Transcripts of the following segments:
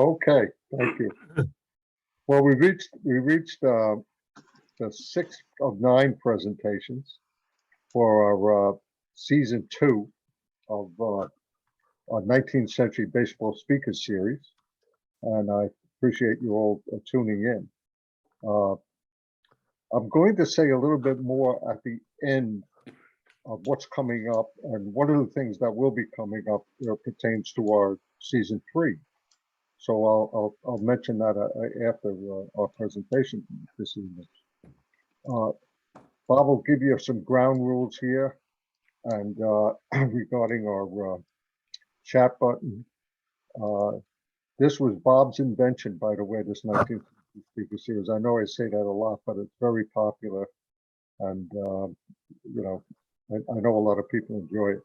Okay, thank you. Well, we reached the 6th of 9 presentations for our season 2 of our 19th Century Baseball Speaker Series, and I appreciate you all tuning in. I'm going to say a little bit more at the end of what's coming up, and one of the things that will be coming up pertains to our season 3. So I'll mention that after our presentation this evening. Bob will give you some ground rules here, and regarding our chat button. This was Bob's invention, by the way, this 19th Speaker Series. I know I say that a lot, but it's very popular, and you know, I know a lot of people enjoy it.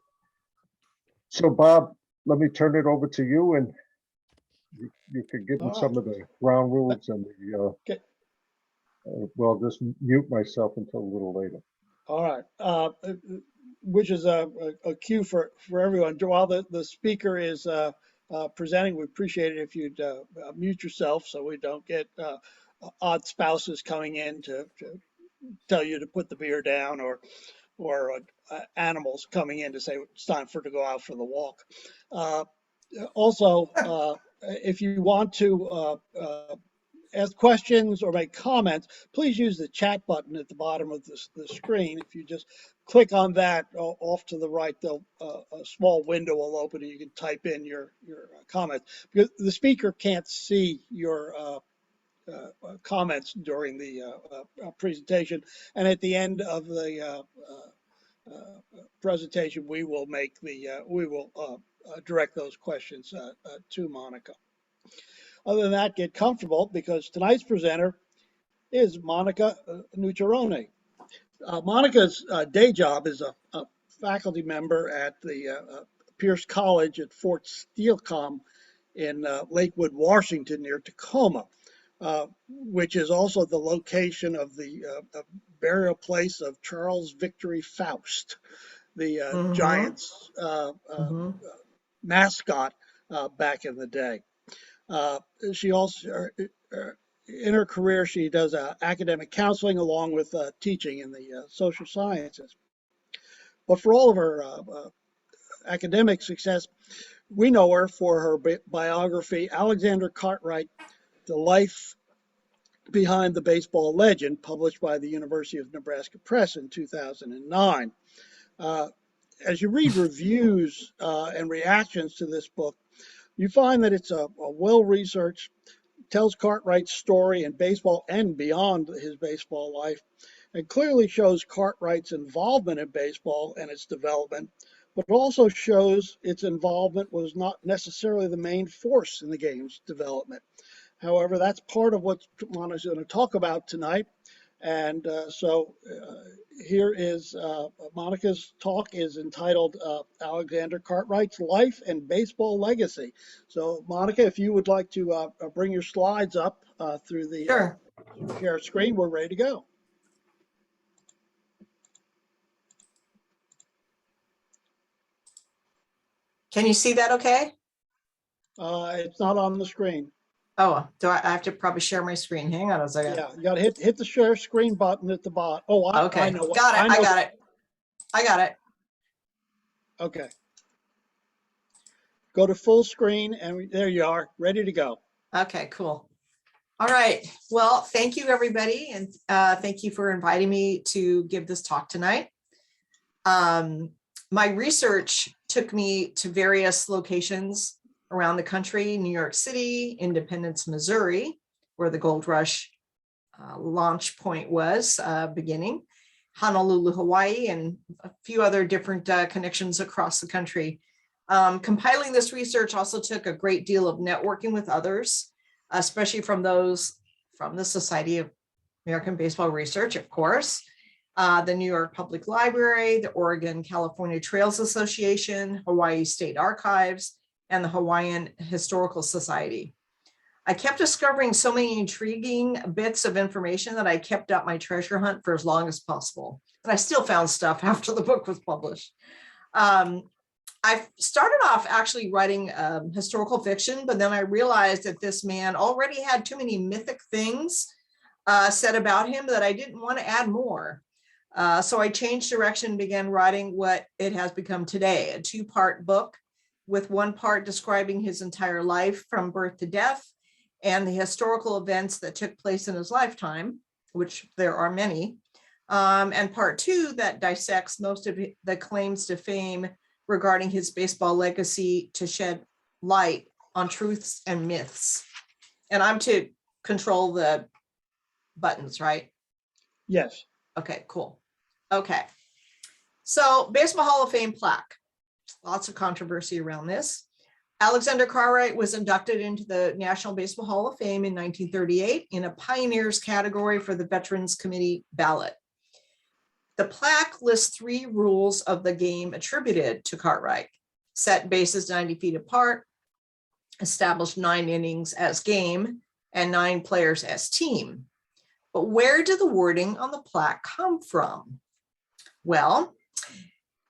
So Bob, let me turn it over to you, and you can give me some of the ground rules and the okay. Well, just mute myself until a little later. All right, which is a cue for everyone. While the speaker is presenting, we appreciate it if you'd mute yourself so we don't get odd spouses coming in to tell you to put the beer down, or animals coming in to say it's time to go out for the walk. Also, if you want to ask questions or make comments, please use the chat button at the bottom of the screen. If you just click on that off to the right, a small window will open and you can type in your comments. Because the speaker can't see your comments during the presentation, and at the end of the presentation, we will direct those questions to Monica. Other than that, get comfortable, because tonight's presenter is Monica Nucciarone. Monica's day job is a faculty member at the Pierce College at Fort Steelcom in Lakewood, Washington, near Tacoma, which is also the location of the burial place of Charles Victory Faust, the Giants mascot back in the day. She also, in her career, she does academic counseling along with teaching in the social sciences. But for all of her academic success, we know her for her biography, Alexander Cartwright, The Life Behind the Baseball Legend, published by the University of Nebraska Press in 2009. As you read reviews and reactions to this book, you find that it's a well-researched, tells Cartwright's story in baseball and beyond his baseball life, and clearly shows Cartwright's involvement in baseball and its development, but also shows its involvement was not necessarily the main force in the game's development. However, that's part of what Monica's going to talk about tonight. And so here is Monica's talk is entitled Alexander Cartwright's Life and Baseball Legacy. So Monica, if you would like to bring your slides up through the share screen, we're ready to go. Can you see that okay? It's not on the screen. Oh, do I have to probably share my screen? Hang on a second. Yeah, you got to hit the share screen button at the bottom. Oh, okay. I know. Got it. I got it. Okay. Go to full screen, and there you are, ready to go. Okay, cool. All right. Well, thank you, everybody. And thank you for inviting me to give this talk tonight. My research took me to various locations around the country: New York City, Independence, Missouri, where the gold rush launch point was beginning, Honolulu, Hawaii, and a few other different connections across the country. Compiling this research also took a great deal of networking with others, especially from those from the Society of American Baseball Research, of course, the New York Public Library, the Oregon California Trails Association, Hawaii State Archives, and the Hawaiian Historical Society. I kept discovering so many intriguing bits of information that I kept up my treasure hunt for as long as possible. And I still found stuff after the book was published. I started off actually writing historical fiction, but then I realized that this man already had too many mythic things said about him that I didn't want to add more. So I changed direction and began writing what it has become today, a two-part book with one part describing his entire life from birth to death and the historical events that took place in his lifetime, which there are many, and part two that dissects most of the claims to fame regarding his baseball legacy to shed light on truths and myths. And I'm to control the buttons, right? Yes. Okay, cool. Okay. So Baseball Hall of Fame plaque. Lots of controversy around this. Alexander Cartwright was inducted into the National Baseball Hall of Fame in 1938 in a pioneers category for the Veterans Committee ballot. The plaque lists 3 rules of the game attributed to Cartwright: set bases 90 feet apart, establish 9 innings as game, and 9 players as team. But where did the wording on the plaque come from? Well,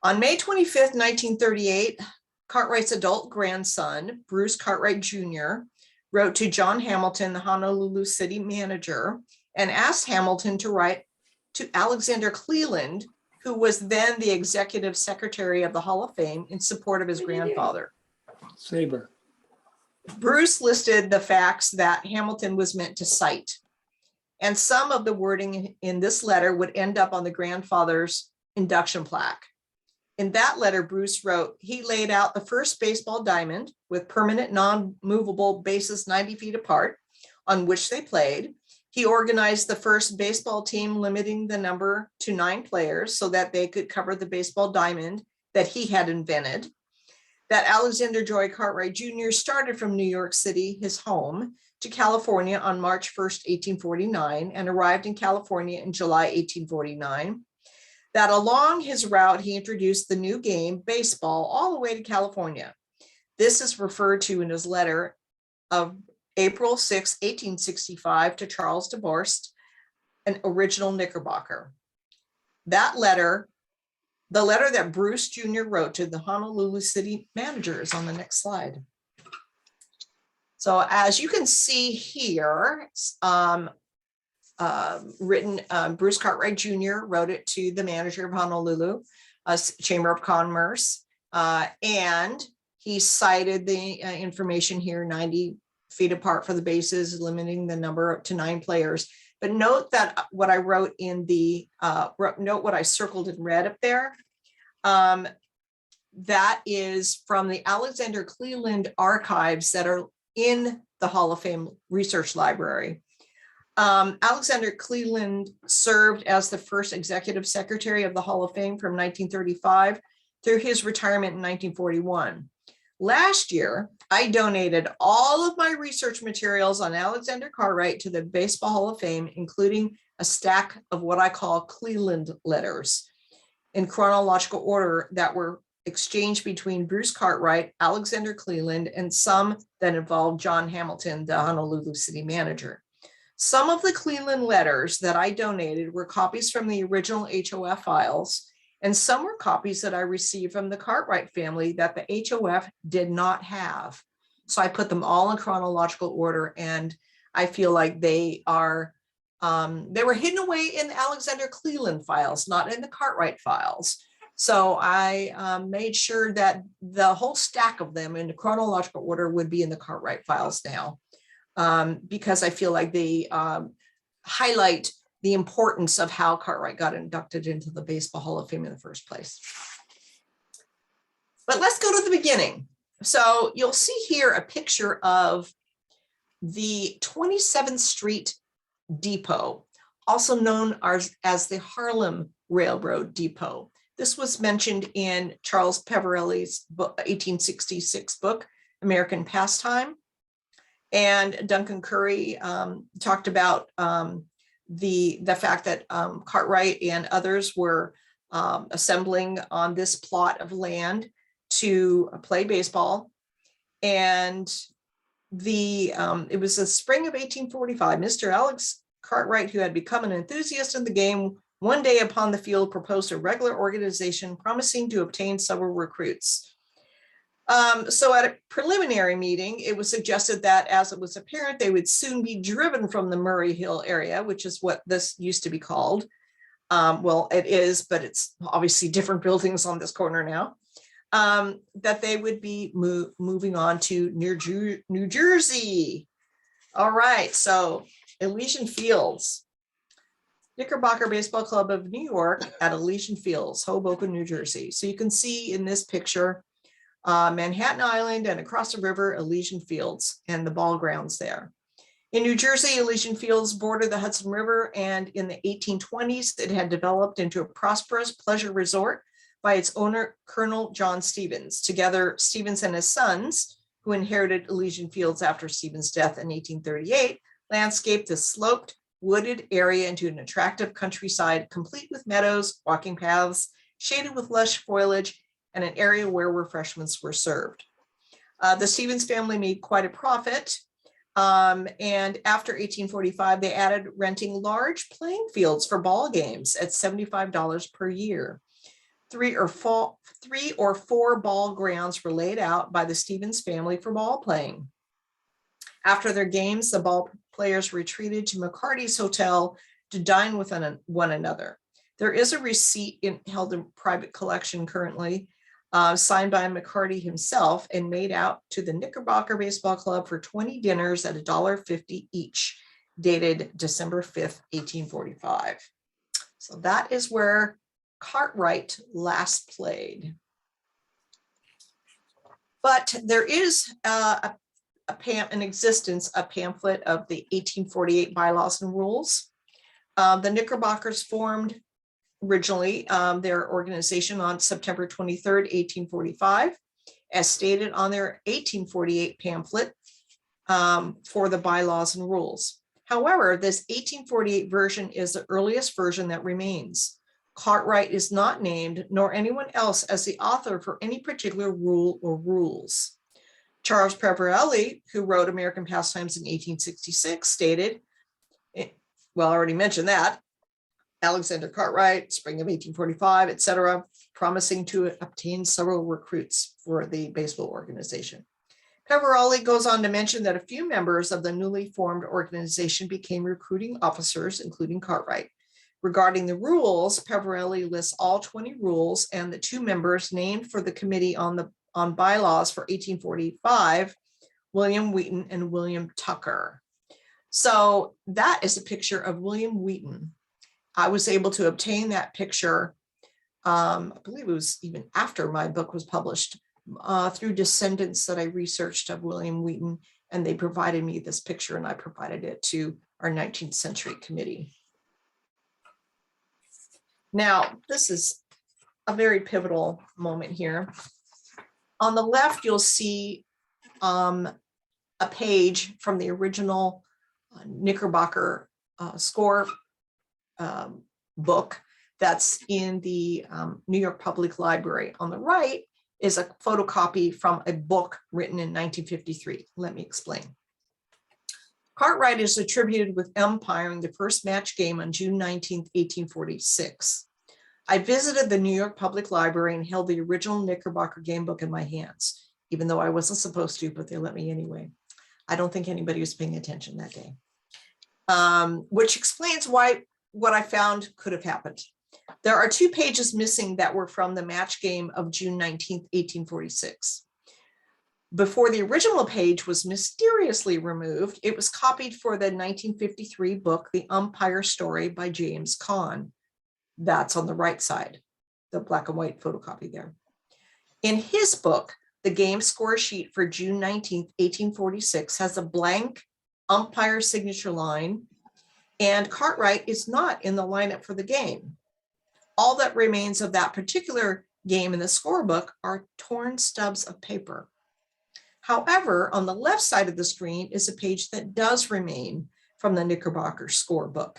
on May 25th, 1938, Cartwright's adult grandson, Bruce Cartwright Jr., wrote to John Hamilton, the Honolulu city manager, and asked Hamilton to write to Alexander Cleland, who was then the executive secretary of the Hall of Fame, in support of his grandfather. SABR. Bruce listed the facts that Hamilton was meant to cite, and some of the wording in this letter would end up on the grandfather's induction plaque. In that letter, Bruce wrote, he laid out the first baseball diamond with permanent non-movable bases 90 feet apart on which they played. He organized the first baseball team, limiting the number to 9 players so that they could cover the baseball diamond that he had invented. That Alexander Joy Cartwright Jr. started from New York City, his home, to California on March 1st, 1849, and arrived in California in July 1849. That along his route, he introduced the new game, baseball, all the way to California. This is referred to in his letter of April 6, 1865 to Charles DeBorst, an original Knickerbocker. That letter, the letter that Bruce Jr. wrote to the Honolulu city manager, is on the next slide. So as you can see here, Bruce Cartwright Jr. wrote it to the manager of Honolulu Chamber of Commerce, and he cited the information here, 90 feet apart for the bases, limiting the number up to 9 players. But note that what I wrote in the, note what I circled in red up there. That is from the Alexander Cleland archives that are in the Hall of Fame Research Library. Alexander Cleland served as the first executive secretary of the Hall of Fame from 1935 through his retirement in 1941. Last year, I donated all of my research materials on Alexander Cartwright to the Baseball Hall of Fame, including a stack of what I call Cleland letters in chronological order that were exchanged between Bruce Cartwright, Alexander Cleland, and some that involved John Hamilton, the Honolulu city manager. Some of the Cleland letters that I donated were copies from the original HOF files, and some were copies that I received from the Cartwright family that the HOF did not have. So I put them all in chronological order, and I feel like they were hidden away in the Alexander Cleland files, not in the Cartwright files. So I made sure that the whole stack of them in the chronological order would be in the Cartwright files now, because I feel like they highlight the importance of how Cartwright got inducted into the Baseball Hall of Fame in the first place. But let's go to the beginning. So you'll see here a picture of the 27th Street Depot, also known as the Harlem Railroad Depot. This was mentioned in Charles Peverelli's book, 1866 book, American Pastime. And Duncan Curry talked about the fact that Cartwright and others were assembling on this plot of land to play baseball. And it was the spring of 1845. Mr. Alex Cartwright, who had become an enthusiast in the game, one day upon the field proposed a regular organization promising to obtain several recruits. So at a preliminary meeting, it was suggested that as it was apparent they would soon be driven from the Murray Hill area, which is what this used to be called. Well, it is, but it's obviously different buildings on this corner now. That they would be moving on to New Jersey. All right, so Elysian Fields. Knickerbocker Baseball Club of New York at Elysian Fields, Hoboken, New Jersey. So you can see in this picture, Manhattan Island and across the river, Elysian Fields and the ball grounds there. In New Jersey, Elysian Fields bordered the Hudson River, and in the 1820s, it had developed into a prosperous pleasure resort by its owner, Colonel John Stevens. Together, Stevens and his sons, who inherited Elysian Fields after Stevens' death in 1838, landscaped the sloped, wooded area into an attractive countryside, complete with meadows, walking paths, shaded with lush foliage, and an area where refreshments were served. The Stevens family made quite a profit. And after 1845, they added renting large playing fields for ball games at $75 per year. Three or four ball grounds were laid out by the Stevens family for ball playing. After their games, the ball players retreated to McCarty's Hotel to dine with one another. There is a receipt held in private collection currently, signed by McCarty himself and made out to the Knickerbocker Baseball Club for 20 dinners at $1.50 each, dated December 5th, 1845. So that is where Cartwright last played. But there is in existence a pamphlet of the 1848 bylaws and rules. The Knickerbockers formed originally their organization on September 23rd, 1845, as stated on their 1848 pamphlet for the bylaws and rules. However, this 1848 version is the earliest version that remains. Cartwright is not named, nor anyone else, as the author for any particular rule or rules. Charles Peverelli, who wrote American Pastimes in 1866, stated, well, I already mentioned that, Alexander Cartwright, spring of 1845, etc., promising to obtain several recruits for the baseball organization. Peverelli goes on to mention that a few members of the newly formed organization became recruiting officers, including Cartwright. Regarding the rules, Peverelli lists all 20 rules and the 2 members named for the committee on bylaws for 1845, William Wheaton and William Tucker. So that is a picture of William Wheaton. I was able to obtain that picture, I believe it was even after my book was published, through descendants that I researched of William Wheaton, and they provided me this picture and I provided it to our 19th century committee. Now, this is a very pivotal moment here. On the left, you'll see a page from the original Knickerbocker score book that's in the New York Public Library. On the right is a photocopy from a book written in 1953. Let me explain. Cartwright is attributed with umpiring the first match game on June 19th, 1846. I visited the New York Public Library and held the original Knickerbocker game book in my hands, even though I wasn't supposed to, but they let me anyway. I don't think anybody was paying attention that day, which explains why what I found could have happened. There are 2 pages missing that were from the match game of June 19th, 1846. Before the original page was mysteriously removed, it was copied for the 1953 book, The Umpire Story by James Caan. That's on the right side, the black and white photocopy there. In his book, the game score sheet for June 19th, 1846 has a blank umpire signature line, and Cartwright is not in the lineup for the game. All that remains of that particular game in the scorebook are torn stubs of paper. However, on the left side of the screen is a page that does remain from the Knickerbocker scorebook.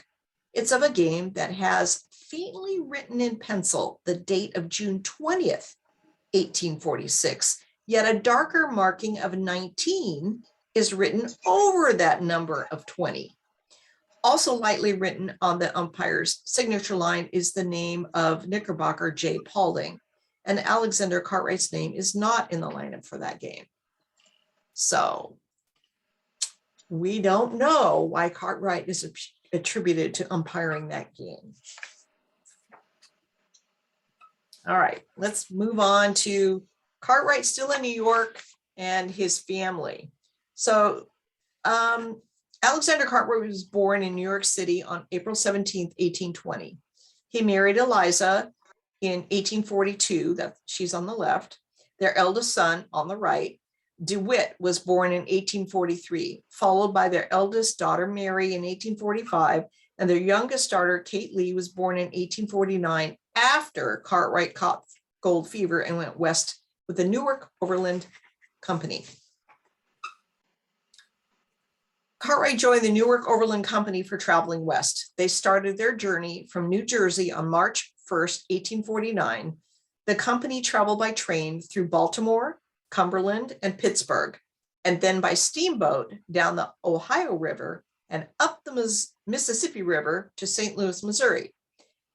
It's of a game that has faintly written in pencil the date of June 20th, 1846, yet a darker marking of 19 is written over that number of 20. Also lightly written on the umpire's signature line is the name of Knickerbocker J. Paulding. and Alexander Cartwright's name is not in the lineup for that game. So we don't know why Cartwright is attributed to umpiring that game. All right, let's move on to Cartwright still in New York and his family. So Alexander Cartwright was born in New York City on April 17th, 1820. He married Eliza in 1842, that she's on the left. Their eldest son on the right, DeWitt, was born in 1843, followed by their eldest daughter, Mary, in 1845, and their youngest daughter, Kate Lee, was born in 1849 after Cartwright caught gold fever and went west with the Newark Overland Company. Cartwright joined the Newark Overland Company for traveling west. They started their journey from New Jersey on March 1st, 1849. The company traveled by train through Baltimore, Cumberland, and Pittsburgh, and then by steamboat down the Ohio River and up the Mississippi River to St. Louis, Missouri.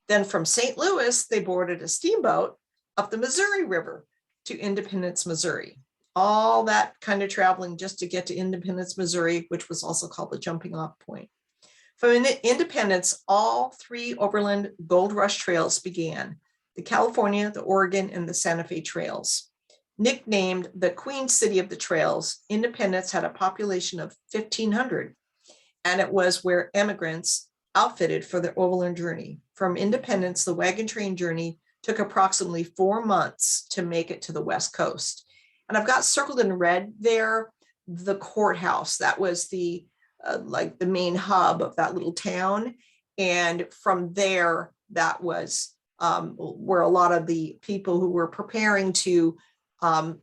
Then from St. Louis, they boarded a steamboat up the Missouri River to Independence, Missouri. All that kind of traveling just to get to Independence, Missouri, which was also called the jumping off point. From Independence, all three overland gold rush trails began: the California, the Oregon, and the Santa Fe trails. Nicknamed the Queen City of the Trails, Independence had a population of 1,500, and it was where emigrants outfitted for their overland journey. From Independence, the wagon train journey took approximately 4 months to make it to the West Coast. And I've got circled in red there the courthouse. That was the like the main hub of that little town. And from there, that was where a lot of the people who were preparing to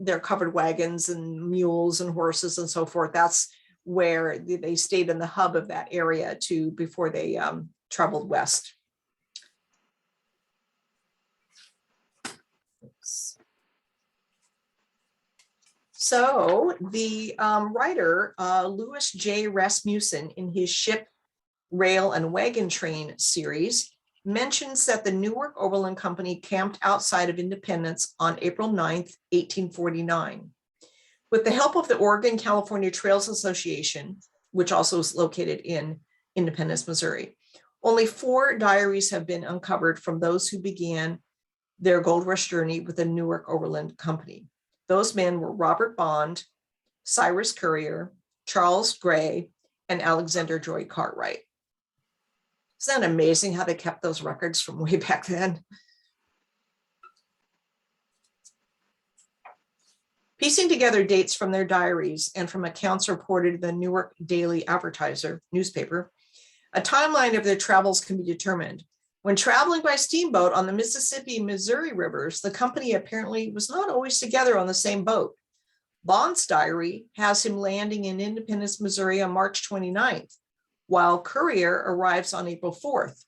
their covered wagons and mules and horses and so forth, that's where they stayed in the hub of that area before they traveled west. Oops. So the writer, Louis J. Rasmussen, in his Ship, Rail, and Wagon Train series, mentions that the Newark Overland Company camped outside of Independence on April 9th, 1849. With the help of the Oregon California Trails Association, which also is located in Independence, Missouri, only 4 diaries have been uncovered from those who began their gold rush journey with the Newark Overland Company. Those men were Robert Bond, Cyrus Currier, Charles Gray, and Alexander Joy Cartwright. Isn't that amazing how they kept those records from way back then? Piecing together dates from their diaries and from accounts reported in the Newark Daily Advertiser newspaper, a timeline of their travels can be determined. When traveling by steamboat on the Mississippi and Missouri rivers, the company apparently was not always together on the same boat. Bond's diary has him landing in Independence, Missouri on March 29th, while Currier arrives on April 4th.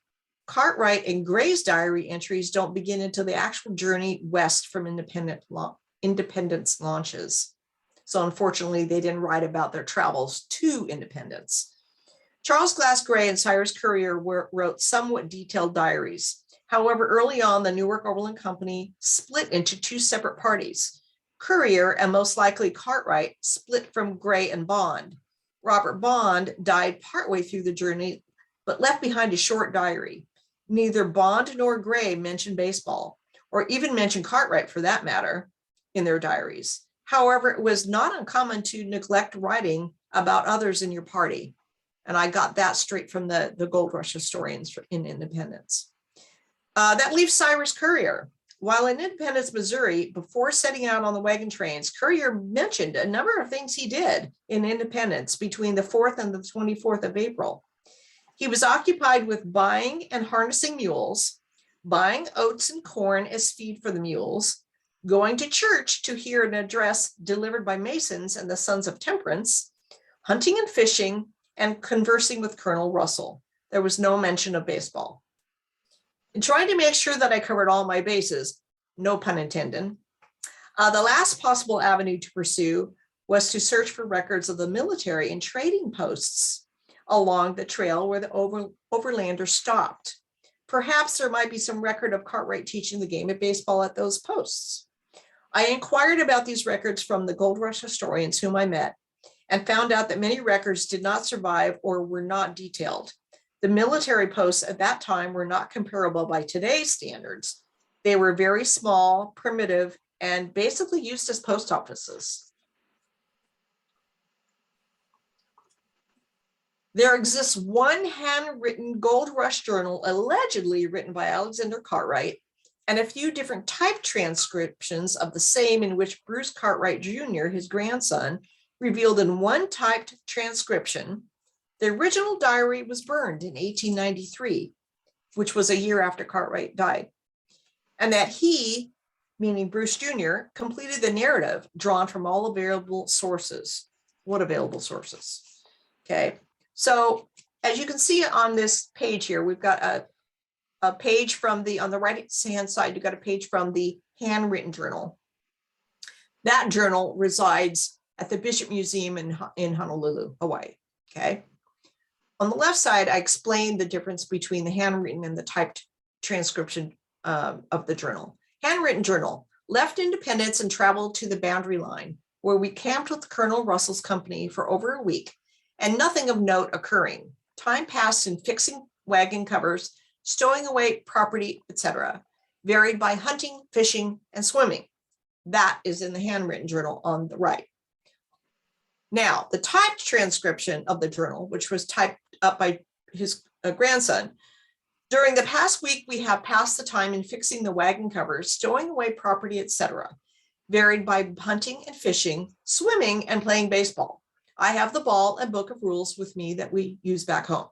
Cartwright and Gray's diary entries don't begin until the actual journey west from Independence launches. So unfortunately, they didn't write about their travels to Independence. Charles Glass Gray and Cyrus Currier wrote somewhat detailed diaries. However, early on, the Newark Overland Company split into 2 separate parties. Currier, and most likely Cartwright, split from Gray and Bond. Robert Bond died partway through the journey, but left behind a short diary. Neither Bond nor Gray mentioned baseball, or even mentioned Cartwright for that matter, in their diaries. However, it was not uncommon to neglect writing about others in your party. And I got that straight from the Gold Rush historians in Independence. That leaves Cyrus Currier. While in Independence, Missouri, before setting out on the wagon trains, Currier mentioned a number of things he did in Independence between the 4th and the 24th of April. He was occupied with buying and harnessing mules, buying oats and corn as feed for the mules, going to church to hear an address delivered by Masons and the Sons of Temperance, hunting and fishing, and conversing with Colonel Russell. There was no mention of baseball. In trying to make sure that I covered all my bases, no pun intended, the last possible avenue to pursue was to search for records of the military and trading posts along the trail where the overlanders stopped. Perhaps there might be some record of Cartwright teaching the game of baseball at those posts. I inquired about these records from the Gold Rush historians whom I met and found out that many records did not survive or were not detailed. The military posts at that time were not comparable by today's standards. They were very small, primitive, and basically used as post offices. There exists one handwritten Gold Rush journal allegedly written by Alexander Cartwright, and a few different typed transcriptions of the same in which Bruce Cartwright Jr., his grandson, revealed in one typed transcription. The original diary was burned in 1893, which was a year after Cartwright died, and that he, meaning Bruce Jr., completed the narrative drawn from all available sources. What available sources? Okay, so as you can see on this page here, we've got a page from on the right-hand side, you've got a page from the handwritten journal. That journal resides at the Bishop Museum in Honolulu, Hawaii, okay? On the left side, I explained the difference between the handwritten and the typed transcription of the journal. Handwritten journal, left Independence and traveled to the boundary line, where we camped with Colonel Russell's company for over a week, and nothing of note occurring. Time passed in fixing wagon covers, stowing away property, etc., varied by hunting, fishing, and swimming. That is in the handwritten journal on the right. Now, the typed transcription of the journal, which was typed up by his grandson, during the past week, we have passed the time in fixing the wagon covers, stowing away property, etc., varied by hunting and fishing, swimming, and playing baseball. I have the ball and book of rules with me that we use back home.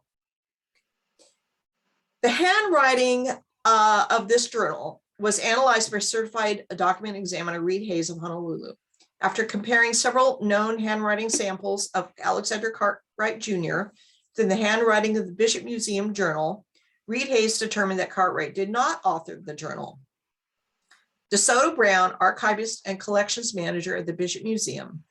The handwriting of this journal was analyzed by certified document examiner Reed Hayes of Honolulu. After comparing several known handwriting samples of Alexander Cartwright Jr. to the handwriting of the Bishop Museum Journal, Reed Hayes determined that Cartwright did not author the journal. DeSoto Brown, archivist and collections manager at the Bishop Museum,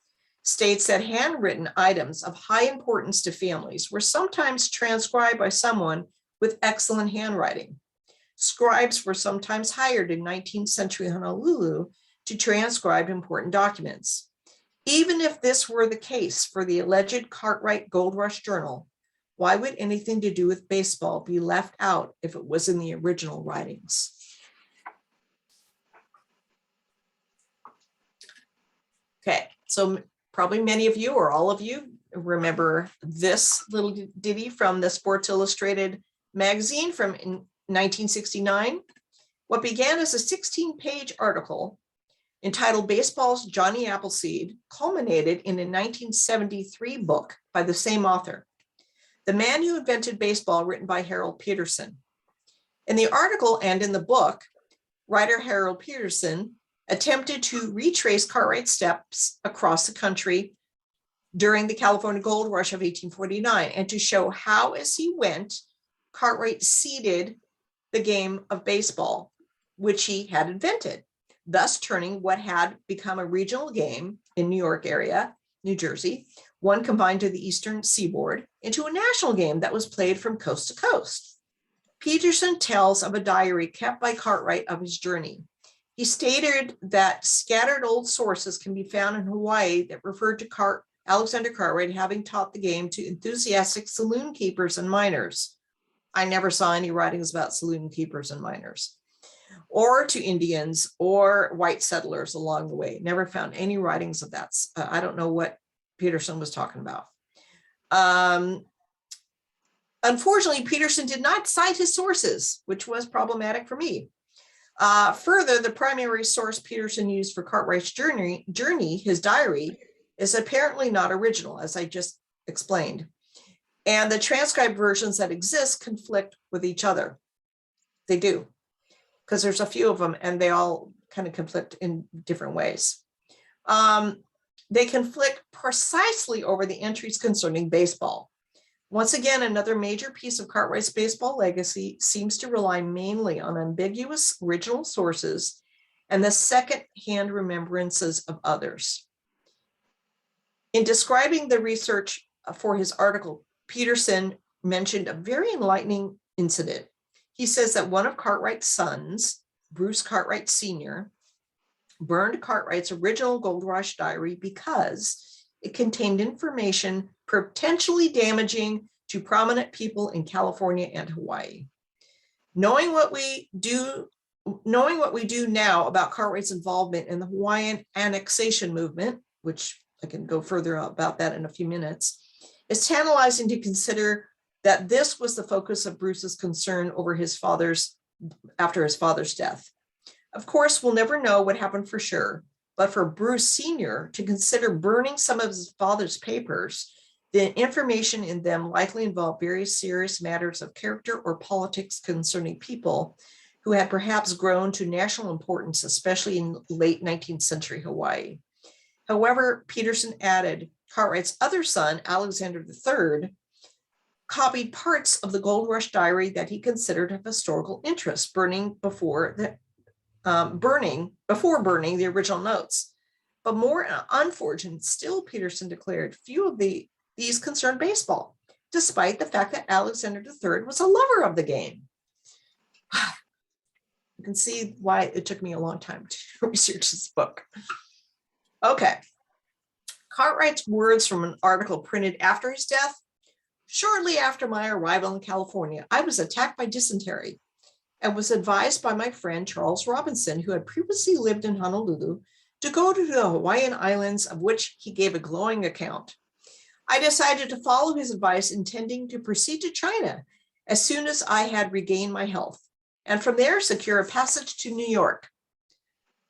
states that handwritten items of high importance to families were sometimes transcribed by someone with excellent handwriting. Scribes were sometimes hired in 19th century Honolulu to transcribe important documents. Even if this were the case for the alleged Cartwright Gold Rush Journal, why would anything to do with baseball be left out if it was in the original writings? Okay, so probably many of you or all of you remember this little ditty from the Sports Illustrated magazine from 1969. What began as a 16-page article entitled Baseball's Johnny Appleseed culminated in a 1973 book by the same author, The Man Who Invented Baseball, written by Harold Peterson. In the article and in the book, writer Harold Peterson attempted to retrace Cartwright's steps across the country during the California Gold Rush of 1849 and to show how, as he went, Cartwright seeded the game of baseball, which he had invented, thus turning what had become a regional game in New York area, New Jersey, one confined to the eastern seaboard, into a national game that was played from coast to coast. Peterson tells of a diary kept by Cartwright of his journey. He stated that scattered old sources can be found in Hawaii that referred to Alexander Cartwright having taught the game to enthusiastic saloon keepers and miners. I never saw any writings about saloon keepers and miners, or to Indians or white settlers along the way. Never found any writings of that. I don't know what Peterson was talking about. Unfortunately, Peterson did not cite his sources, which was problematic for me. Further, the primary source Peterson used for Cartwright's journey, his diary, is apparently not original, as I just explained. And the transcribed versions that exist conflict with each other. They do, because there's a few of them and they all kind of conflict in different ways. They conflict precisely over the entries concerning baseball. Once again, another major piece of Cartwright's baseball legacy seems to rely mainly on ambiguous original sources and the second-hand remembrances of others. In describing the research for his article, Peterson mentioned a very enlightening incident. He says that one of Cartwright's sons, Bruce Cartwright Sr., burned Cartwright's original Gold Rush diary because it contained information potentially damaging to prominent people in California and Hawaii. Knowing what we do now about Cartwright's involvement in the Hawaiian annexation movement, which I can go further about that in a few minutes, is tantalizing to consider that this was the focus of Bruce's concern after his father's death. Of course, we'll never know what happened for sure, but for Bruce Sr. to consider burning some of his father's papers, the information in them likely involved various serious matters of character or politics concerning people who had perhaps grown to national importance, especially in late 19th century Hawaii. However, Peterson added, Cartwright's other son, Alexander III, copied parts of the Gold Rush diary that he considered of historical interest, before burning the original notes. But more unfortunate still, Peterson declared, few of these concerned baseball, despite the fact that Alexander III was a lover of the game. You can see why it took me a long time to research this book. Okay. Cartwright's words from an article printed after his death. Shortly after my arrival in California, I was attacked by dysentery and was advised by my friend Charles Robinson, who had previously lived in Honolulu, to go to the Hawaiian Islands, of which he gave a glowing account. I decided to follow his advice, intending to proceed to China as soon as I had regained my health, and from there secure a passage to New York.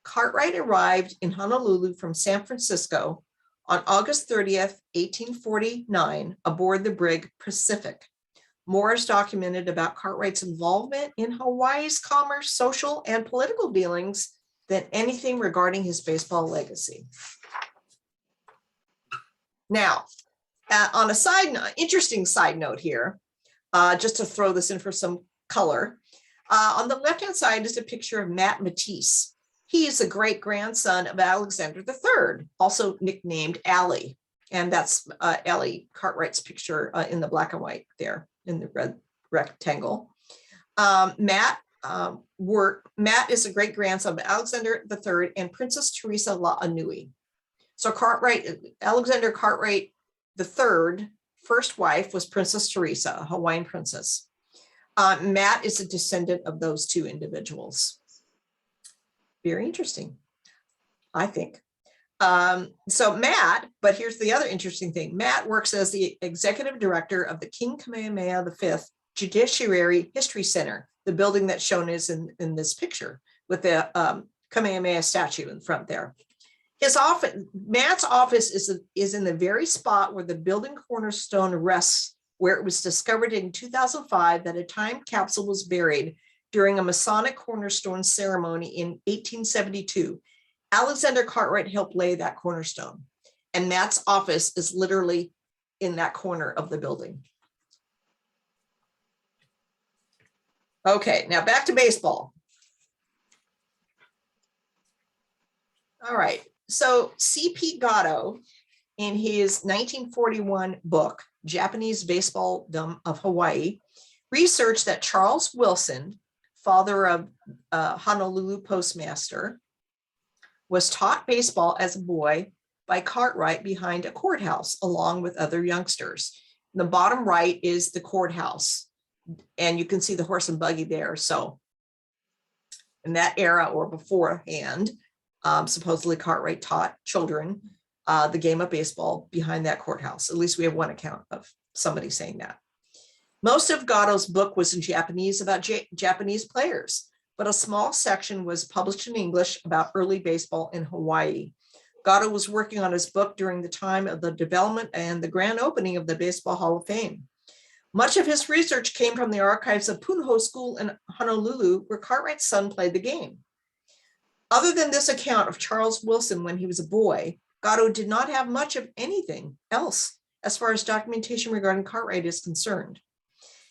Cartwright arrived in Honolulu from San Francisco on August 30th, 1849, aboard the brig Pacific. More is documented about Cartwright's involvement in Hawaii's commerce, social, and political dealings than anything regarding his baseball legacy. Now, on a interesting side note here, just to throw this in for some color, on the left-hand side is a picture of Matt Matisse. He is the great-grandson of Alexander III, also nicknamed Allie. And that's Allie Cartwright's picture in the black and white there in the red rectangle. Matt is a great-grandson of Alexander III and Princess Teresa La'anui. So Alexander Cartwright III, first wife, was Princess Teresa, a Hawaiian princess. Matt is a descendant of those two individuals. Very interesting, I think. So Matt, but here's the other interesting thing. Matt works as the executive director of the King Kamehameha V Judiciary History Center, the building that's shown is in this picture with the Kamehameha statue in front there. Matt's office is in the very spot where the building cornerstone rests, where it was discovered in 2005 that a time capsule was buried during a Masonic cornerstone ceremony in 1872. Alexander Cartwright helped lay that cornerstone, and Matt's office is literally in that corner of the building. Okay, now back to baseball. All right, so C.P. Gatto, in his 1941 book, Japanese Baseballdom of Hawaii, researched that Charles Wilson, father of Honolulu postmaster, was taught baseball as a boy by Cartwright behind a courthouse, along with other youngsters. In the bottom right is the courthouse, and you can see the horse and buggy there. So in that era or beforehand, supposedly Cartwright taught children the game of baseball behind that courthouse. At least we have one account of somebody saying that. Most of Gatto's book was in Japanese about Japanese players, but a small section was published in English about early baseball in Hawaii. Gatto was working on his book during the time of the development and the grand opening of the Baseball Hall of Fame. Much of his research came from the archives of Punahou School in Honolulu, where Cartwright's son played the game. Other than this account of Charles Wilson when he was a boy, Gatto did not have much of anything else as far as documentation regarding Cartwright is concerned.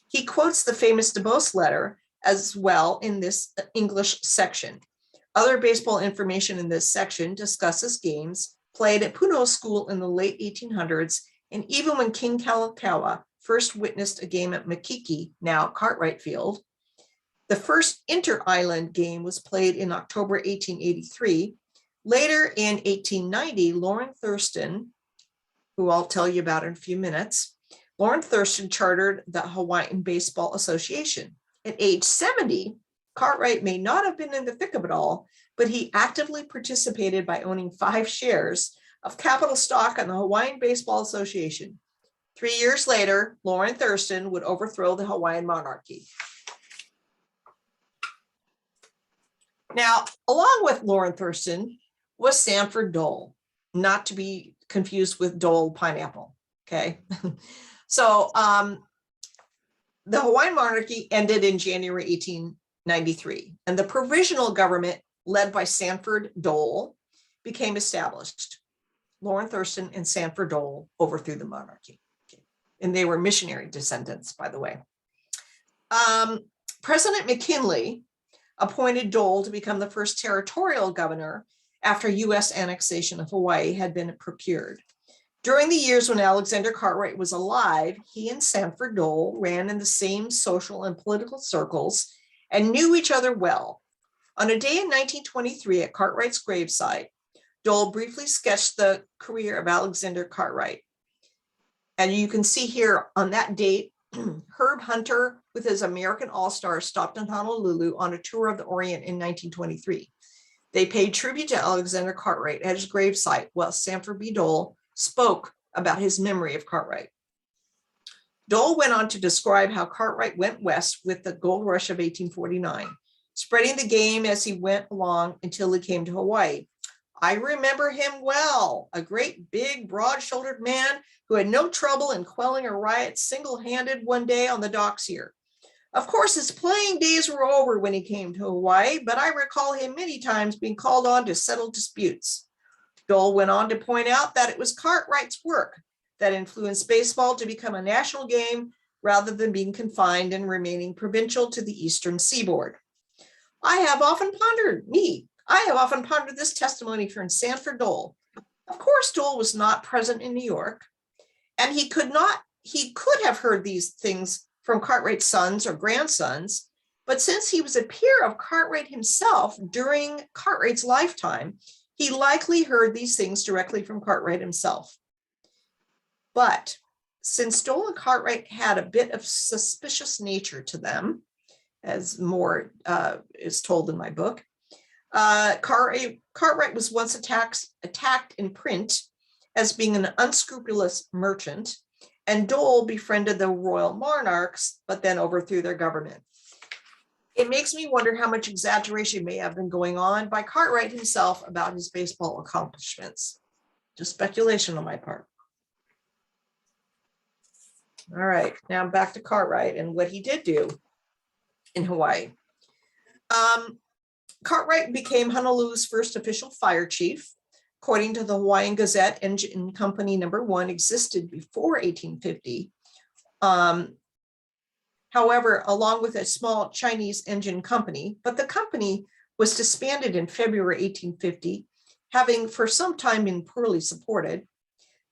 He quotes the famous DeBose letter as well in this English section. Other baseball information in this section discusses games played at Punahou School in the late 1800s, and even when King Kalakaua first witnessed a game at Makiki, now Cartwright Field, The first inter-island game was played in October 1883. Later in 1890, Lauren Thurston, who I'll tell you about in a few minutes, Lauren Thurston chartered the Hawaiian Baseball Association. At age 70, Cartwright may not have been in the thick of it all, but he actively participated by owning 5 shares of capital stock in the Hawaiian Baseball Association. 3 years later, Lauren Thurston would overthrow the Hawaiian monarchy. Now, along with Lauren Thurston was Sanford Dole, not to be confused with Dole pineapple, okay? So the Hawaiian monarchy ended in January 1893, and the provisional government led by Sanford Dole became established. Lauren Thurston and Sanford Dole overthrew the monarchy. Okay. And they were missionary descendants, by the way. President McKinley appointed Dole to become the first territorial governor after U.S. annexation of Hawaii had been procured. During the years when Alexander Cartwright was alive, he and Sanford Dole ran in the same social and political circles and knew each other well. On a day in 1923 at Cartwright's gravesite, Dole briefly sketched the career of Alexander Cartwright. And you can see here on that date, Herb Hunter with his American All-Stars stopped in Honolulu on a tour of the Orient in 1923. They paid tribute to Alexander Cartwright at his gravesite while Sanford B. Dole spoke about his memory of Cartwright. Dole went on to describe how Cartwright went west with the gold rush of 1849, spreading the game as he went along until he came to Hawaii. I remember him well, a great big broad-shouldered man who had no trouble in quelling a riot single-handed one day on the docks here. Of course, his playing days were over when he came to Hawaii, but I recall him many times being called on to settle disputes. Dole went on to point out that it was Cartwright's work that influenced baseball to become a national game rather than being confined and remaining provincial to the eastern seaboard. I have often pondered this testimony from Sanford Dole. Of course, Dole was not present in New York, and he could have heard these things from Cartwright's sons or grandsons, but since he was a peer of Cartwright himself during Cartwright's lifetime, he likely heard these things directly from Cartwright himself. But since Dole and Cartwright had a bit of suspicious nature to them, as more is told in my book, Cartwright was once attacked in print as being an unscrupulous merchant, and Dole befriended the royal monarchs, but then overthrew their government. It makes me wonder how much exaggeration may have been going on by Cartwright himself about his baseball accomplishments. Just speculation on my part. All right, now back to Cartwright and what he did do in Hawaii. Cartwright became Honolulu's first official fire chief. According to the Hawaiian Gazette, Engine Company No. 1 existed before 1850. However, along with a small Chinese engine company, but the company was disbanded in February 1850, having for some time been poorly supported.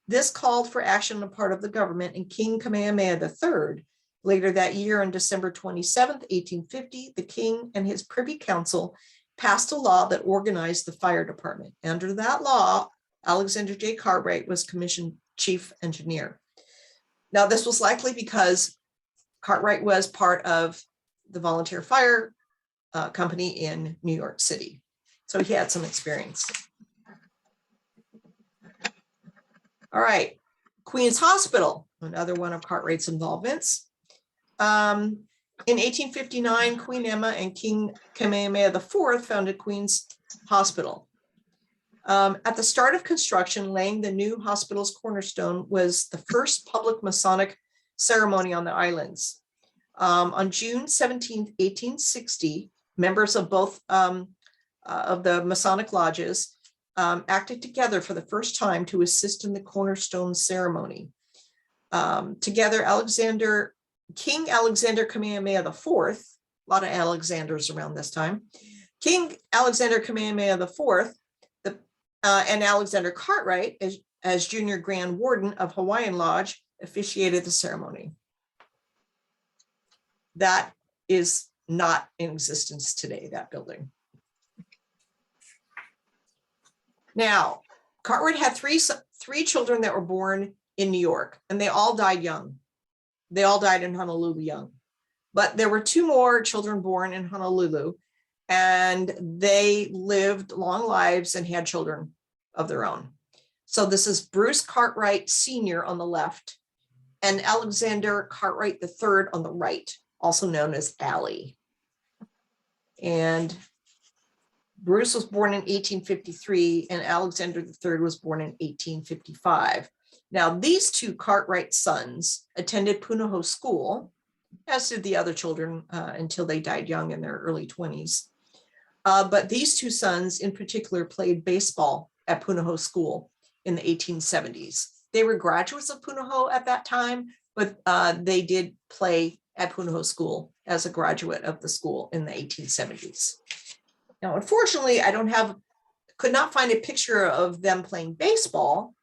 This called for action on the part of the government, and King Kamehameha III. Later that year, on December 27, 1850, the king and his privy council passed a law that organized the fire department. Under that law, Alexander J. Cartwright was commissioned chief engineer. Now, this was likely because Cartwright was part of the volunteer fire company in New York City. So he had some experience. All right, Queen's Hospital, another one of Cartwright's involvements. In 1859, Queen Emma and King Kamehameha IV founded Queen's Hospital. At the start of construction, laying the new hospital's cornerstone was the first public Masonic ceremony on the islands. On June 17, 1860, members of both of the Masonic lodges acted together for the first time to assist in the cornerstone ceremony. Together, King Alexander Kamehameha IV, a lot of Alexanders around this time, King Alexander Kamehameha IV and Alexander Cartwright, as Junior Grand Warden of Hawaiian Lodge, officiated the ceremony. That is not in existence today, that building. Now, Cartwright had three children that were born in New York, and they all died young. They all died in Honolulu young. But there were two more children born in Honolulu, and they lived long lives and had children of their own. So this is Bruce Cartwright Sr. on the left and Alexander Cartwright III on the right, also known as Allie. And Bruce was born in 1853 and Alexander III was born in 1855. Now, these two Cartwright sons attended Punahou School, as did the other children until they died young in their early 20s. But these two sons in particular played baseball at Punahou School in the 1870s. They were graduates of Punahou at that time, but they did play at Punahou School as a graduate of the school in the 1870s. Now, unfortunately, could not find a picture of them playing baseball,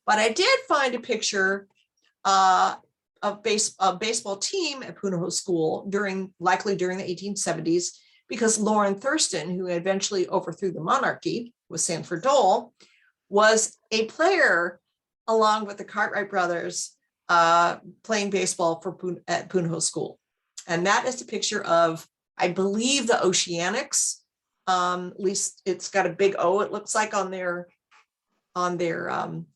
but I did find a picture of a baseball team at Punahou School likely during the 1870s, because Lauren Thurston, who eventually overthrew the monarchy with Sanford Dole, was a player along with the Cartwright brothers playing baseball at Punahou School. And that is the picture of, I believe, the Oceanics. At least it's got a big O, it looks like, on their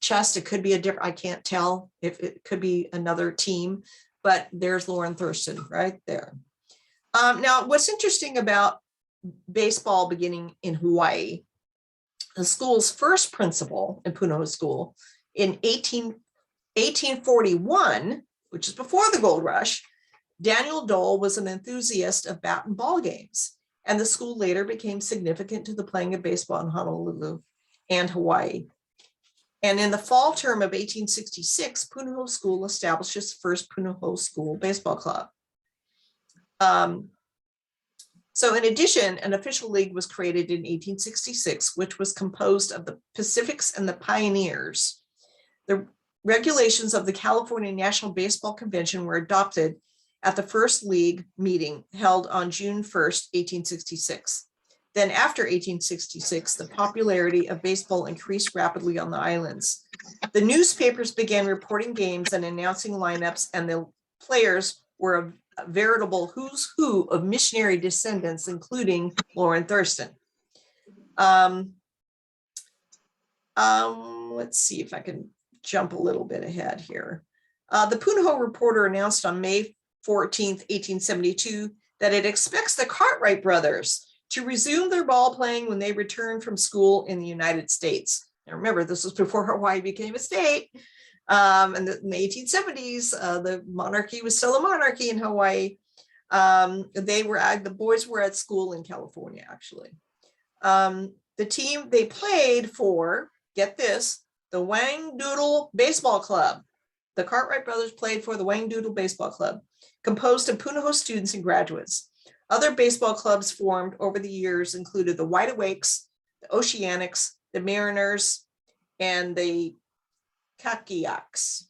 chest. It could be a different, I can't tell if it could be another team, but there's Lauren Thurston right there. Now, what's interesting about baseball beginning in Hawaii, the school's first principal in Punahou School in 1841, which is before the gold rush, Daniel Dole was an enthusiast of bat and ball games, and the school later became significant to the playing of baseball in Honolulu and Hawaii. And in the fall term of 1866, Punahou School established its first Punahou School Baseball Club. So in addition, an official league was created in 1866, which was composed of the Pacifics and the Pioneers. The regulations of the California National Baseball Convention were adopted at the first league meeting held on June 1st, 1866. Then after 1866, the popularity of baseball increased rapidly on the islands. The newspapers began reporting games and announcing lineups, and the players were a veritable who's who of missionary descendants, including Lauren Thurston. Let's see if I can jump a little bit ahead here. The Punahou Reporter announced on May 14th, 1872, that it expects the Cartwright brothers to resume their ball playing when they return from school in the United States. Now remember, this was before Hawaii became a state. And in the 1870s, the monarchy was still a monarchy in Hawaii. The boys were at school in California, actually. The team they played for, get this, the Whangdoodle Baseball Club. The Cartwright brothers played for the Whangdoodle Baseball Club, composed of Punahou students and graduates. Other baseball clubs formed over the years included the Wide Awakes, the Oceanics, the Mariners, and the Kakiaks.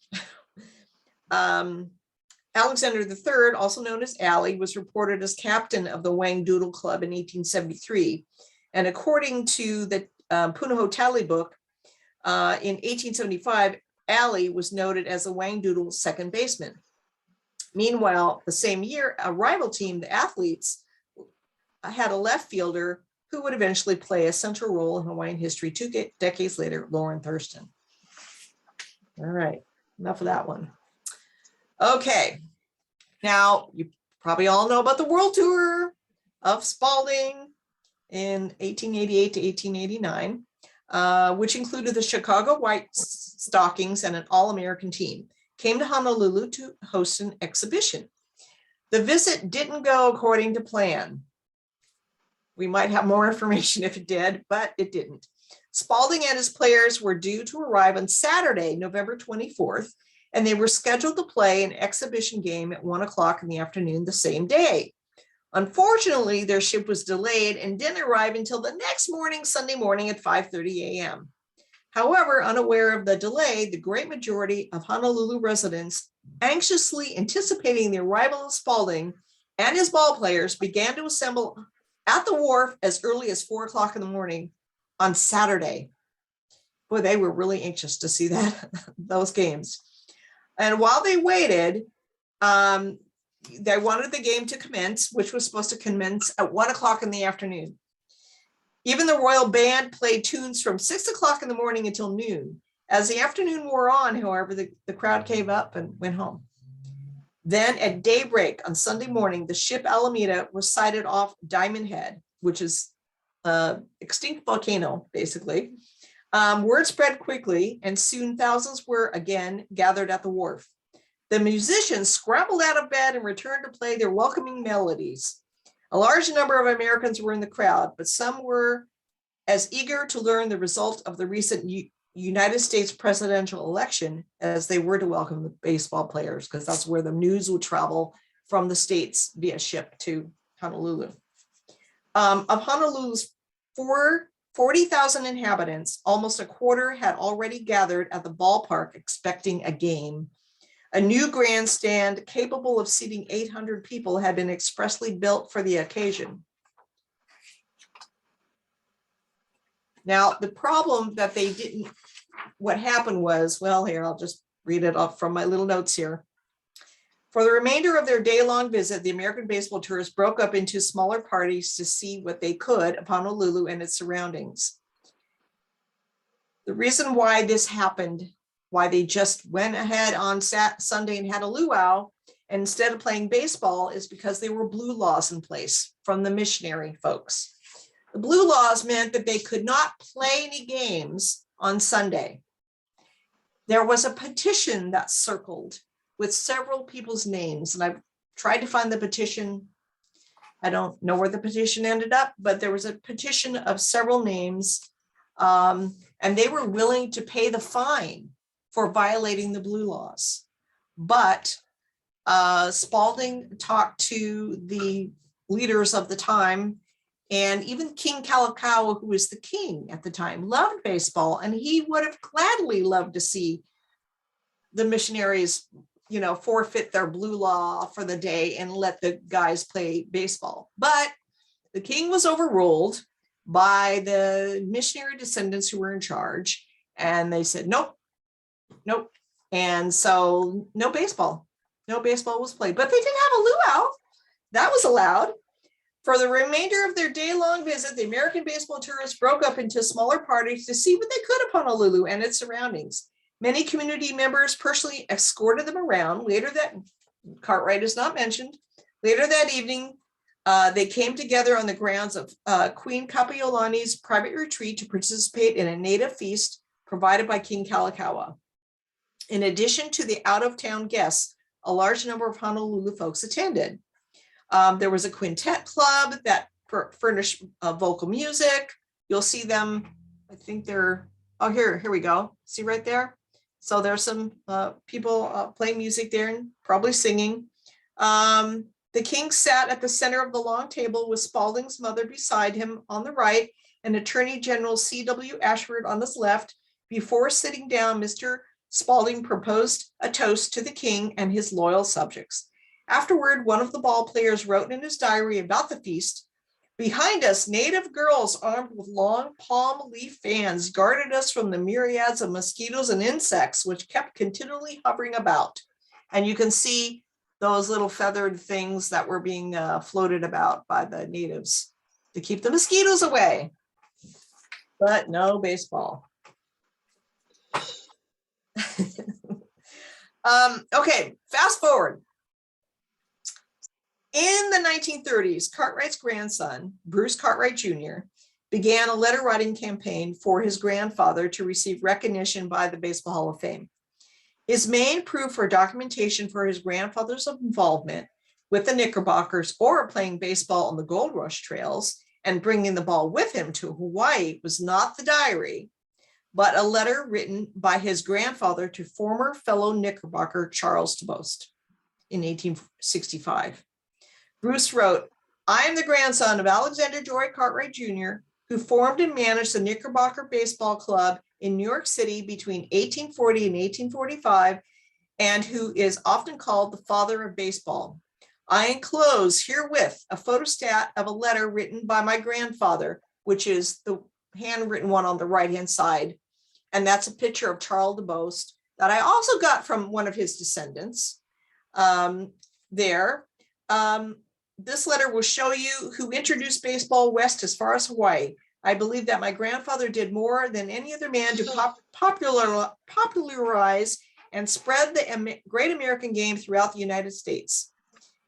Alexander III, also known as Allie, was reported as captain of the Whangdoodle Club in 1873. And according to the Punahou Tally Book, in 1875, Allie was noted as the Whangdoodle's second baseman. Meanwhile, the same year, a rival team, the Athletes, had a left fielder who would eventually play a central role in Hawaiian history 2 decades later, Lauren Thurston. All right, enough of that one. Okay, now you probably all know about the World Tour of Spalding in 1888 to 1889, which included the Chicago White Stockings and an All-American team, came to Honolulu to host an exhibition. The visit didn't go according to plan. We might have more information if it did, but it didn't. Spalding and his players were due to arrive on Saturday, November 24th, and they were scheduled to play an exhibition game at 1 o'clock in the afternoon the same day. Unfortunately, their ship was delayed and didn't arrive until the next morning, Sunday morning at 5:30 a.m. However, unaware of the delay, the great majority of Honolulu residents, anxiously anticipating the arrival of Spalding and his ball players began to assemble at the wharf as early as 4 o'clock in the morning on Saturday. Boy, they were really anxious to see those games. And while they waited, they wanted the game to commence, which was supposed to commence at 1 o'clock in the afternoon. Even the royal band played tunes from 6 o'clock in the morning until noon. As the afternoon wore on, however, the crowd gave up and went home. Then at daybreak on Sunday morning, the ship Alameda was sighted off Diamond Head, which is an extinct volcano, basically. Word spread quickly, and soon thousands were again gathered at the wharf. The musicians scrambled out of bed and returned to play their welcoming melodies. A large number of Americans were in the crowd, but some were as eager to learn the result of the recent United States presidential election as they were to welcome the baseball players, because that's where the news would travel from the States via ship to Honolulu. Of Honolulu's 40,000 inhabitants, almost a quarter had already gathered at the ballpark expecting a game. A new grandstand capable of seating 800 people had been expressly built for the occasion. Now, the problem that they didn't, what happened was, well, here, I'll just read it off from my little notes here. For the remainder of their day-long visit, the American baseball tourists broke up into smaller parties to see what they could of Honolulu and its surroundings. The reason why this happened, why they just went ahead on Sunday and had a luau and instead of playing baseball, is because there were blue laws in place from the missionary folks. The blue laws meant that they could not play any games on Sunday. There was a petition that circled with several people's names, and I've tried to find the petition. I don't know where the petition ended up, but there was a petition of several names, and they were willing to pay the fine for violating the blue laws. But Spalding talked to the leaders of the time, and even King Kalakaua, who was the king at the time, loved baseball, and he would have gladly loved to see the missionaries, forfeit their blue law for the day and let the guys play baseball. But the king was overruled by the missionary descendants who were in charge, and they said, nope. And so no baseball was played, but they did have a luau that was allowed. For the remainder of their day-long visit, the American baseball tourists broke up into smaller parties to see what they could of Honolulu and its surroundings. Many community members personally escorted them around. Cartwright is not mentioned. Later that evening, they came together on the grounds of Queen Kapiolani's private retreat to participate in a native feast provided by King Kalakaua. In addition to the out-of-town guests, a large number of Honolulu folks attended. There was a quintet club that furnished vocal music. You'll see them, I think they're, oh, here we go. See right there? So there's some people playing music there and probably singing. The king sat at the center of the long table with Spalding's mother beside him on the right and Attorney General C.W. Ashford on his left. Before sitting down, Mr. Spalding proposed a toast to the king and his loyal subjects. Afterward, one of the ball players wrote in his diary about the feast, "Behind us, native girls armed with long palm leaf fans guarded us from the myriads of mosquitoes and insects which kept continually hovering about." And you can see those little feathered things that were being floated about by the natives to keep the mosquitoes away. But no baseball. Okay, fast forward. In the 1930s, Cartwright's grandson, Bruce Cartwright Jr., began a letter writing campaign for his grandfather to receive recognition by the Baseball Hall of Fame. His main proof or documentation for his grandfather's involvement with the Knickerbockers or playing baseball on the Gold Rush trails and bringing the ball with him to Hawaii was not the diary, but a letter written by his grandfather to former fellow Knickerbocker Charles DeBost in 1865. Bruce wrote, "I am the grandson of Alexander Joy Cartwright Jr., who formed and managed the Knickerbocker Baseball Club in New York City between 1840 and 1845, and who is often called the father of baseball. I enclose herewith a photostat of a letter written by my grandfather, which is the handwritten one on the right-hand side. And that's a picture of Charles DeBost that I also got from one of his descendants there. This letter will show you who introduced baseball west as far as Hawaii. I believe that my grandfather did more than any other man to popularize and spread the great American game throughout the United States.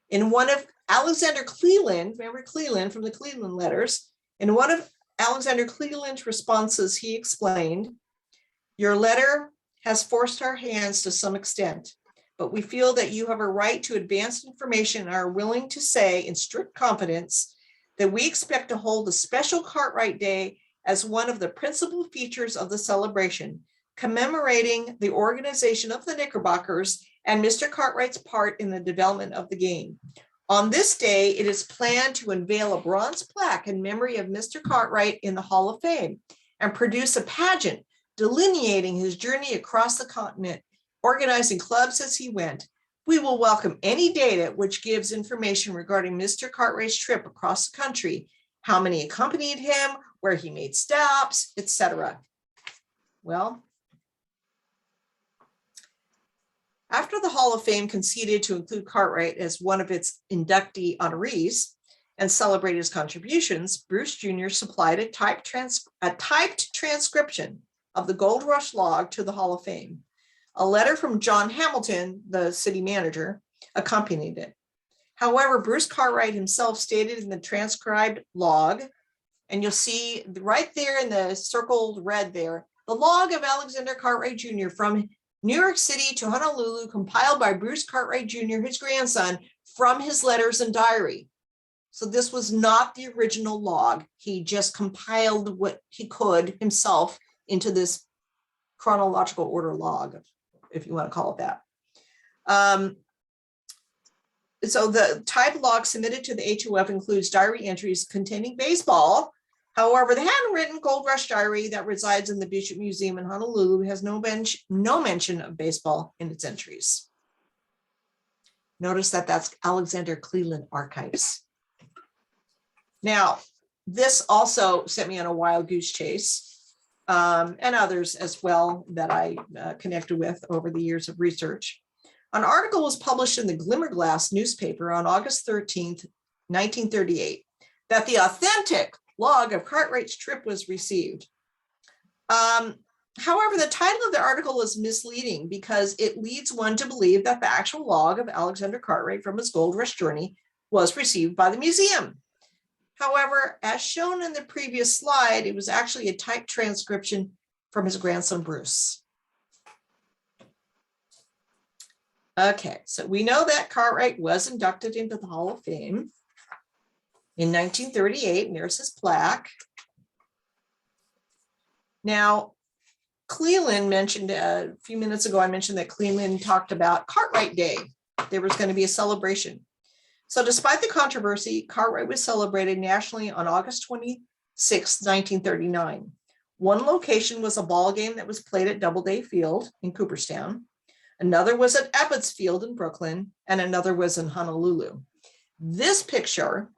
In one of Alexander Cleland, remember Cleland from the Cleland letters, in one of Alexander Cleland's responses, he explained, "Your letter has forced our hands to some extent, but we feel that you have a right to advance information and are willing to say in strict confidence that we expect to hold a special Cartwright Day as one of the principal features of the celebration, commemorating the organization of the Knickerbockers and Mr. Cartwright's part in the development of the game. On this day, it is planned to unveil a bronze plaque in memory of Mr. Cartwright in the Hall of Fame and produce a pageant delineating his journey across the continent, organizing clubs as he went. We will welcome any data which gives information regarding Mr. Cartwright's trip across the country, how many accompanied him, where he made stops, etc." Well, after the Hall of Fame conceded to include Cartwright as one of its inductee honorees and celebrate his contributions, Bruce Jr. supplied a typed transcription of the Gold Rush log to the Hall of Fame. A letter from John Hamilton, the city manager, accompanied it. However, Bruce Cartwright himself stated in the transcribed log, and you'll see right there in the circled red there, the log of Alexander Cartwright Jr. from New York City to Honolulu, compiled by Bruce Cartwright Jr., his grandson, from his letters and diary. So this was not the original log. He just compiled what he could himself into this chronological order log, if you want to call it that. So the type log submitted to the HOF includes diary entries containing baseball. However, the handwritten Gold Rush diary that resides in the Bishop Museum in Honolulu has no mention of baseball in its entries. Notice that that's Alexander Cleland Archives. Now, this also sent me on a wild goose chase, and others as well that I connected with over the years of research. An article was published in the Glimmerglass newspaper on August 13th, 1938, that the authentic log of Cartwright's trip was received. However, the title of the article is misleading because it leads one to believe that the actual log of Alexander Cartwright from his Gold Rush journey was received by the museum. However, as shown in the previous slide, it was actually a typed transcription from his grandson, Bruce. Okay, so we know that Cartwright was inducted into the Hall of Fame in 1938, and there's his plaque. Now, Cleland mentioned a few minutes ago, I mentioned that Cleland talked about Cartwright Day. There was going to be a celebration. So despite the controversy, Cartwright was celebrated nationally on August 26, 1939. One location was a ball game that was played at Doubleday Field in Cooperstown. Another was at Ebbets Field in Brooklyn, and another was in Honolulu. This picture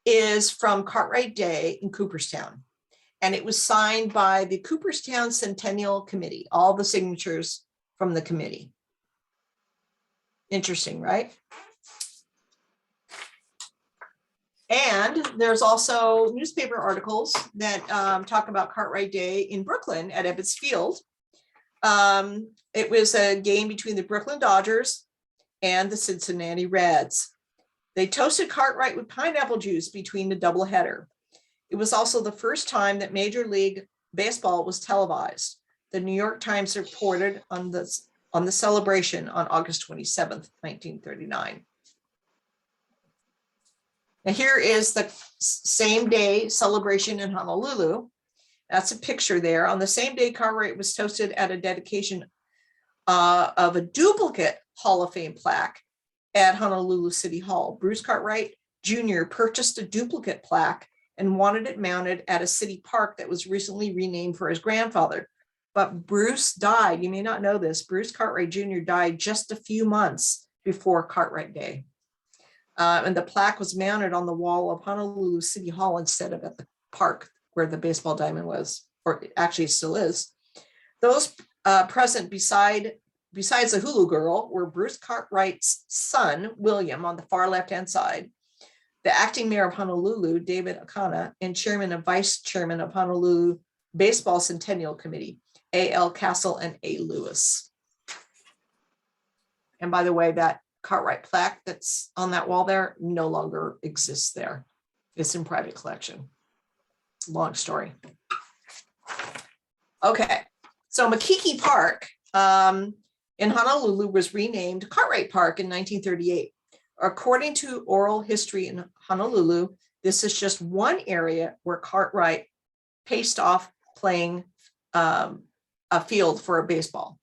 is from Cartwright Day in Cooperstown, and it was signed by the Cooperstown Centennial Committee, all the signatures from the committee. Interesting, right? And there's also newspaper articles that talk about Cartwright Day in Brooklyn at Ebbets Field. It was a game between the Brooklyn Dodgers and the Cincinnati Reds. They toasted Cartwright with pineapple juice between the doubleheader. It was also the first time that Major League Baseball was televised. The New York Times reported on the celebration on August 27th, 1939. Now here is the same day celebration in Honolulu. That's a picture there. On the same day, Cartwright was toasted at a dedication of a duplicate Hall of Fame plaque at Honolulu City Hall. Bruce Cartwright Jr. purchased a duplicate plaque and wanted it mounted at a city park that was recently renamed for his grandfather. But Bruce died. You may not know this. Bruce Cartwright Jr. died just a few months before Cartwright Day. And the plaque was mounted on the wall of Honolulu City Hall instead of at the park where the baseball diamond was, or actually still is. Those present besides the Hulu girl were Bruce Cartwright's son, William, on the far left-hand side, the acting mayor of Honolulu, David Akana, and chairman and vice chairman of Honolulu Baseball Centennial Committee, A.L. Castle and A. Lewis. And by the way, that Cartwright plaque that's on that wall there no longer exists there. It's in private collection. Long story. Okay, so Makiki Park in Honolulu was renamed Cartwright Park in 1938. According to oral history in Honolulu, this is just one area where Cartwright paced off playing a field for a baseball.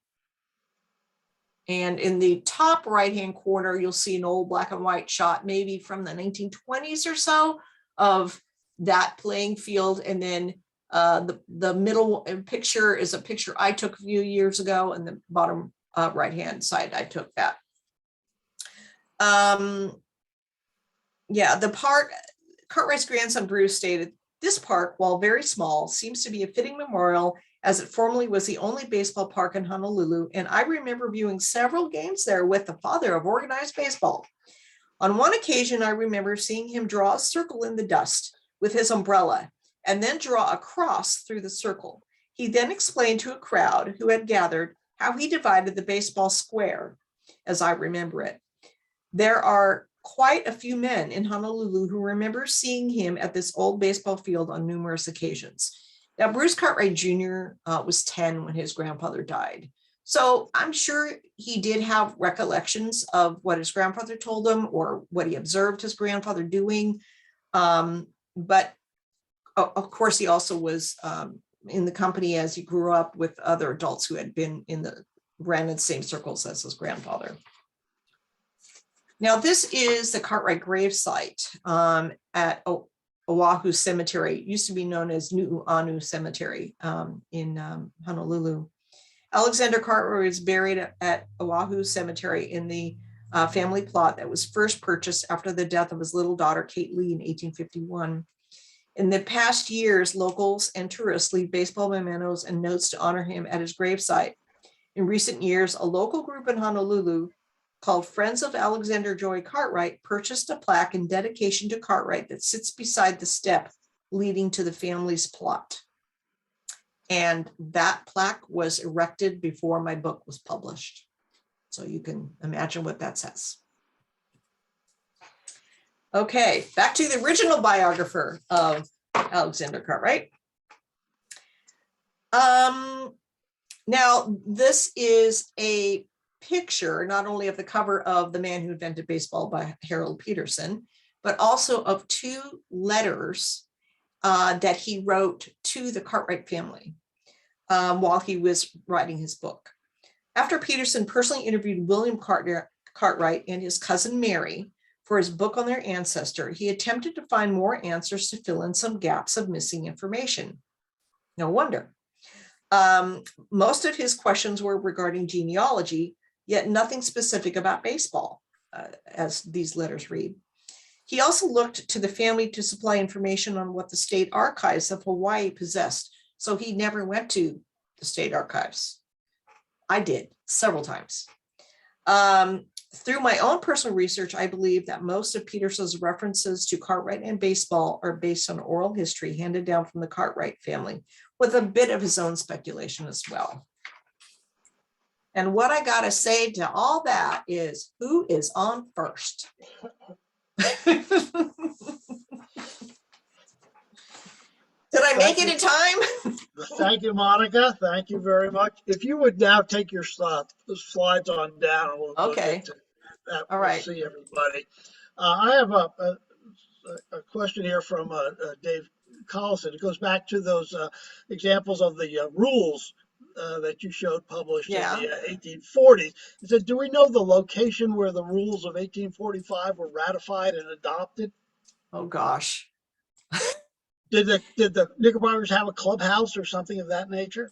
And in the top right-hand corner, you'll see an old black and white shot, maybe from the 1920s or so, of that playing field. And then the middle picture is a picture I took a few years ago, and the bottom right-hand side, I took that. The park, Cartwright's grandson Bruce stated, "This park, while very small, seems to be a fitting memorial, as it formerly was the only baseball park in Honolulu, and I remember viewing several games there with the father of organized baseball. On one occasion, I remember seeing him draw a circle in the dust with his umbrella and then draw a cross through the circle. He then explained to a crowd who had gathered how he divided the baseball square, as I remember it. There are quite a few men in Honolulu who remember seeing him at this old baseball field on numerous occasions." Now, Bruce Cartwright Jr. Was 10 when his grandfather died. So I'm sure he did have recollections of what his grandfather told him or what he observed his grandfather doing. But of course, he also was in the company as he grew up with other adults who had been ran in the same circles as his grandfather. Now, this is the Cartwright grave site at Oahu Cemetery. It used to be known as Nu'uanu Cemetery in Honolulu. Alexander Cartwright was buried at Oahu Cemetery in the family plot that was first purchased after the death of his little daughter, Kate Lee, in 1851. In the past years, locals and tourists leave baseball mementos and notes to honor him at his gravesite. In recent years, a local group in Honolulu called Friends of Alexander Joy Cartwright purchased a plaque in dedication to Cartwright that sits beside the step leading to the family's plot. And that plaque was erected before my book was published. So you can imagine what that says. Okay, back to the original biographer of Alexander Cartwright. Now, this is a picture not only of the cover of The Man Who Invented Baseball by Harold Peterson, but also of two letters that he wrote to the Cartwright family while he was writing his book. After Peterson personally interviewed William Cartwright and his cousin Mary for his book on their ancestor, he attempted to find more answers to fill in some gaps of missing information. No wonder. Most of his questions were regarding genealogy, yet nothing specific about baseball, as these letters read. He also looked to the family to supply information on what the state archives of Hawaii possessed. So he never went to the state archives. I did several times. Through my own personal research, I believe that most of Peterson's references to Cartwright and baseball are based on oral history handed down from the Cartwright family, with a bit of his own speculation as well. And what I gotta say to all that is, who is on first? Did I make it in time? Thank you, Monica. Thank you very much. If you would now take your slides on down. And we'll Okay. All right. We'll see everybody. I have a question here from Dave Collison. It goes back to those examples of the rules that you showed published in the 1840s. He said, do we know the location where the rules of 1845 were ratified and adopted? Oh, gosh. Did the Knickerbockers have a clubhouse or something of that nature?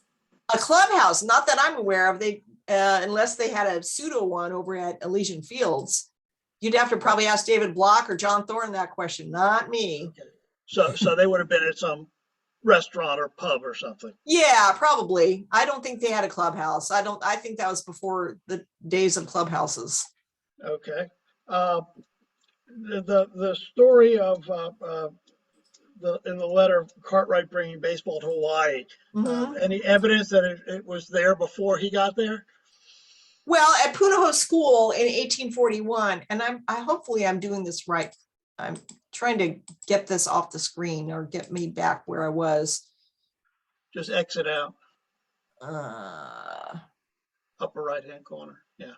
A clubhouse, not that I'm aware of. They unless they had a pseudo one over at Elysian Fields. You'd have to probably ask David Block or John Thorne that question, not me. Okay. So they would have been at some restaurant or pub or something. Yeah, probably. I don't think they had a clubhouse. I think that was before the days of clubhouses. Okay. The story of in the letter, Cartwright bringing baseball to Hawaii. Mhm. Any evidence that it was there before he got there? Well, at Punahou School in 1841, and I hopefully I'm doing this right. I'm trying to get this off the screen or get me back where I was. Just exit out, Uh, upper right-hand corner. Yeah.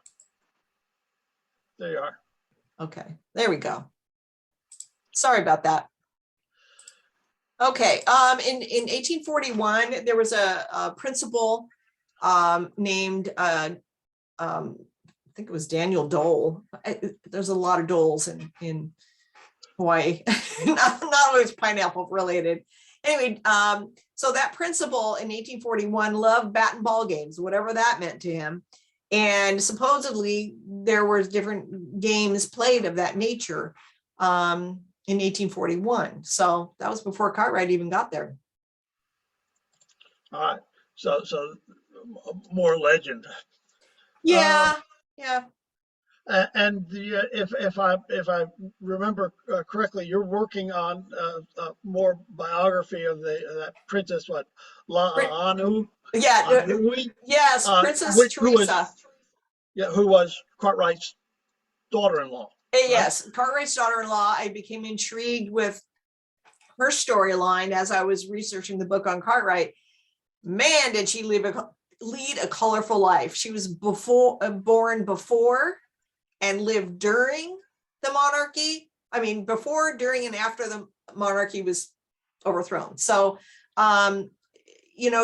There you are. okay, there we go. Sorry about that. Okay, in 1841, there was a principal named I think it was Daniel Dole. There's a lot of Doles in Hawaii, not always pineapple related. Anyway, so that principal in 1841 loved bat and ball games, whatever that meant to him. And supposedly there were different games played of that nature in 1841. So that was before Cartwright even got there. All right. So more legend. Yeah, yeah. And if I remember correctly, you're working on more biography of that princess, what, La'anu? Yeah, Anui? yes, Princess Teresa. Who was Cartwright's daughter-in-law. Yes, Cartwright's daughter-in-law. I became intrigued with her storyline as I was researching the book on Cartwright. Man, did she lead a colorful life. She was born before and lived during the monarchy. I mean, before, during, and after the monarchy was overthrown. So,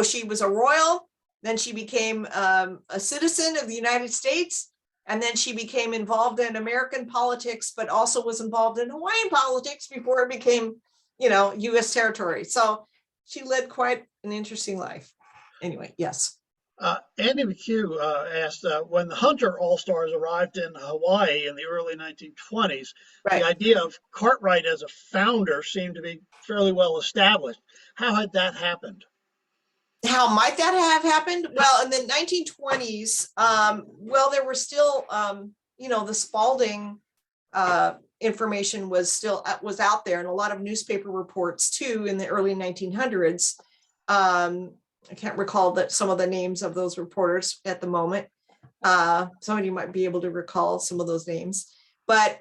she was a royal, then she became a citizen of the United States, and then she became involved in American politics, but also was involved in Hawaiian politics before it became, U.S. territory. So she led quite an interesting life. Anyway, yes. Andy McHugh asked, when the Hunter All-Stars arrived in Hawaii in the early 1920s, Right. The idea of Cartwright as a founder seemed to be fairly well established. How had that happened? How might that have happened? Well, in the 1920s, there were still, the Spalding information was out there, and a lot of newspaper reports too in the early 1900s. I can't recall some of the names of those reporters at the moment. Some of you might be able to recall some of those names, but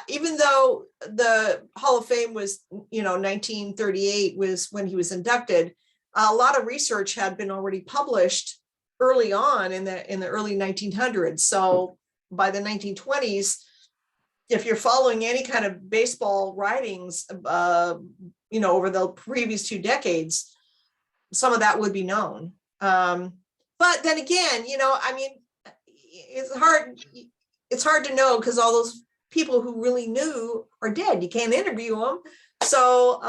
even though the Hall of Fame was, 1938 was when he was inducted, a lot of research had been already published early on in the early 1900s. So by the 1920s, if you're following any kind of baseball writings, over the previous 2 decades, some of that would be known. But then again, it's hard to know because all those people who really knew are dead. You can't interview them. So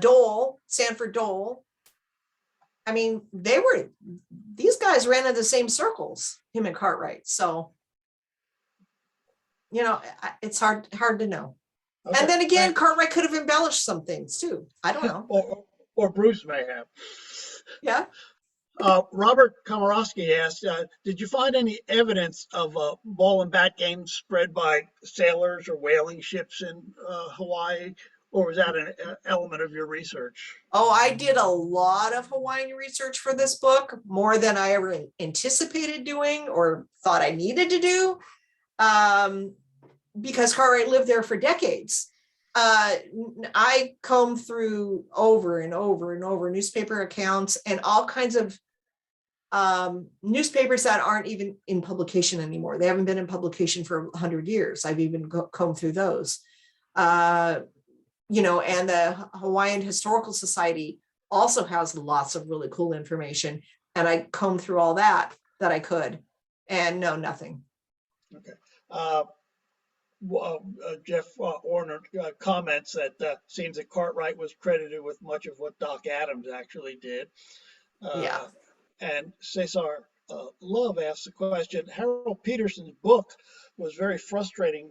Dole, Sanford Dole. These guys ran in the same circles, him and Cartwright. So, it's hard to know. Okay. And then again, Cartwright could have embellished some things too. I don't know. or Bruce may have. Yeah. Robert Komorowski asked, did you find any evidence of ball and bat games spread by sailors or whaling ships in Hawaii? Or was that an element of your research? Oh, I did a lot of Hawaiian research for this book, more than I ever anticipated doing or thought I needed to do. Because Cartwright lived there for decades. I combed through over and over and over newspaper accounts and all kinds of newspapers that aren't even in publication anymore. They haven't been in publication for 100 years. I've even combed through those. And the Hawaiian Historical Society also has lots of really cool information. And I combed through all that I could, and no, nothing. Okay. Jeff Orner comments that seems that Cartwright was credited with much of what Doc Adams actually did. Yeah. And Cesar Love asks the question, Harold Peterson's book was very frustrating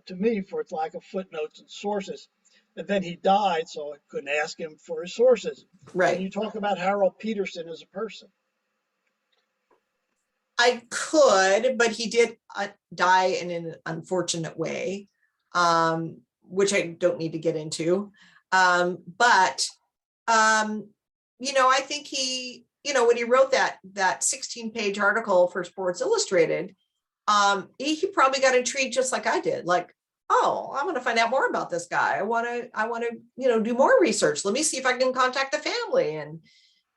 to me for its lack of footnotes and sources. And then he died, so I couldn't ask him for his sources. Can Right. you talk about Harold Peterson as a person? I could, but he did die in an unfortunate way, which I don't need to get into. But I think he, when he wrote that 16-page article for Sports Illustrated, he probably got intrigued just like I did. Like, oh, I want to find out more about this guy. I want to, do more research. Let me see if I can contact the family and,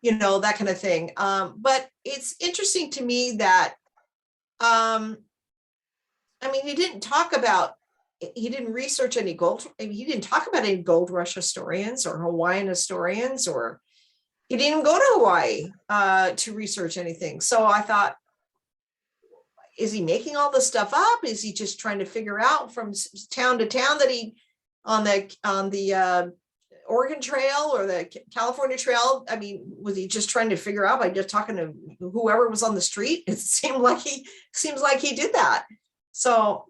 that kind of thing. But it's interesting to me that, he didn't research any he didn't talk about any gold rush historians or Hawaiian historians, or he didn't even go to Hawaii to research anything. So I thought, is he making all this stuff up? Is he just trying to figure out from town to town that he on the Oregon Trail or the California Trail? I mean, was he just trying to figure out by just talking to whoever was on the street? It seems like he did that. So,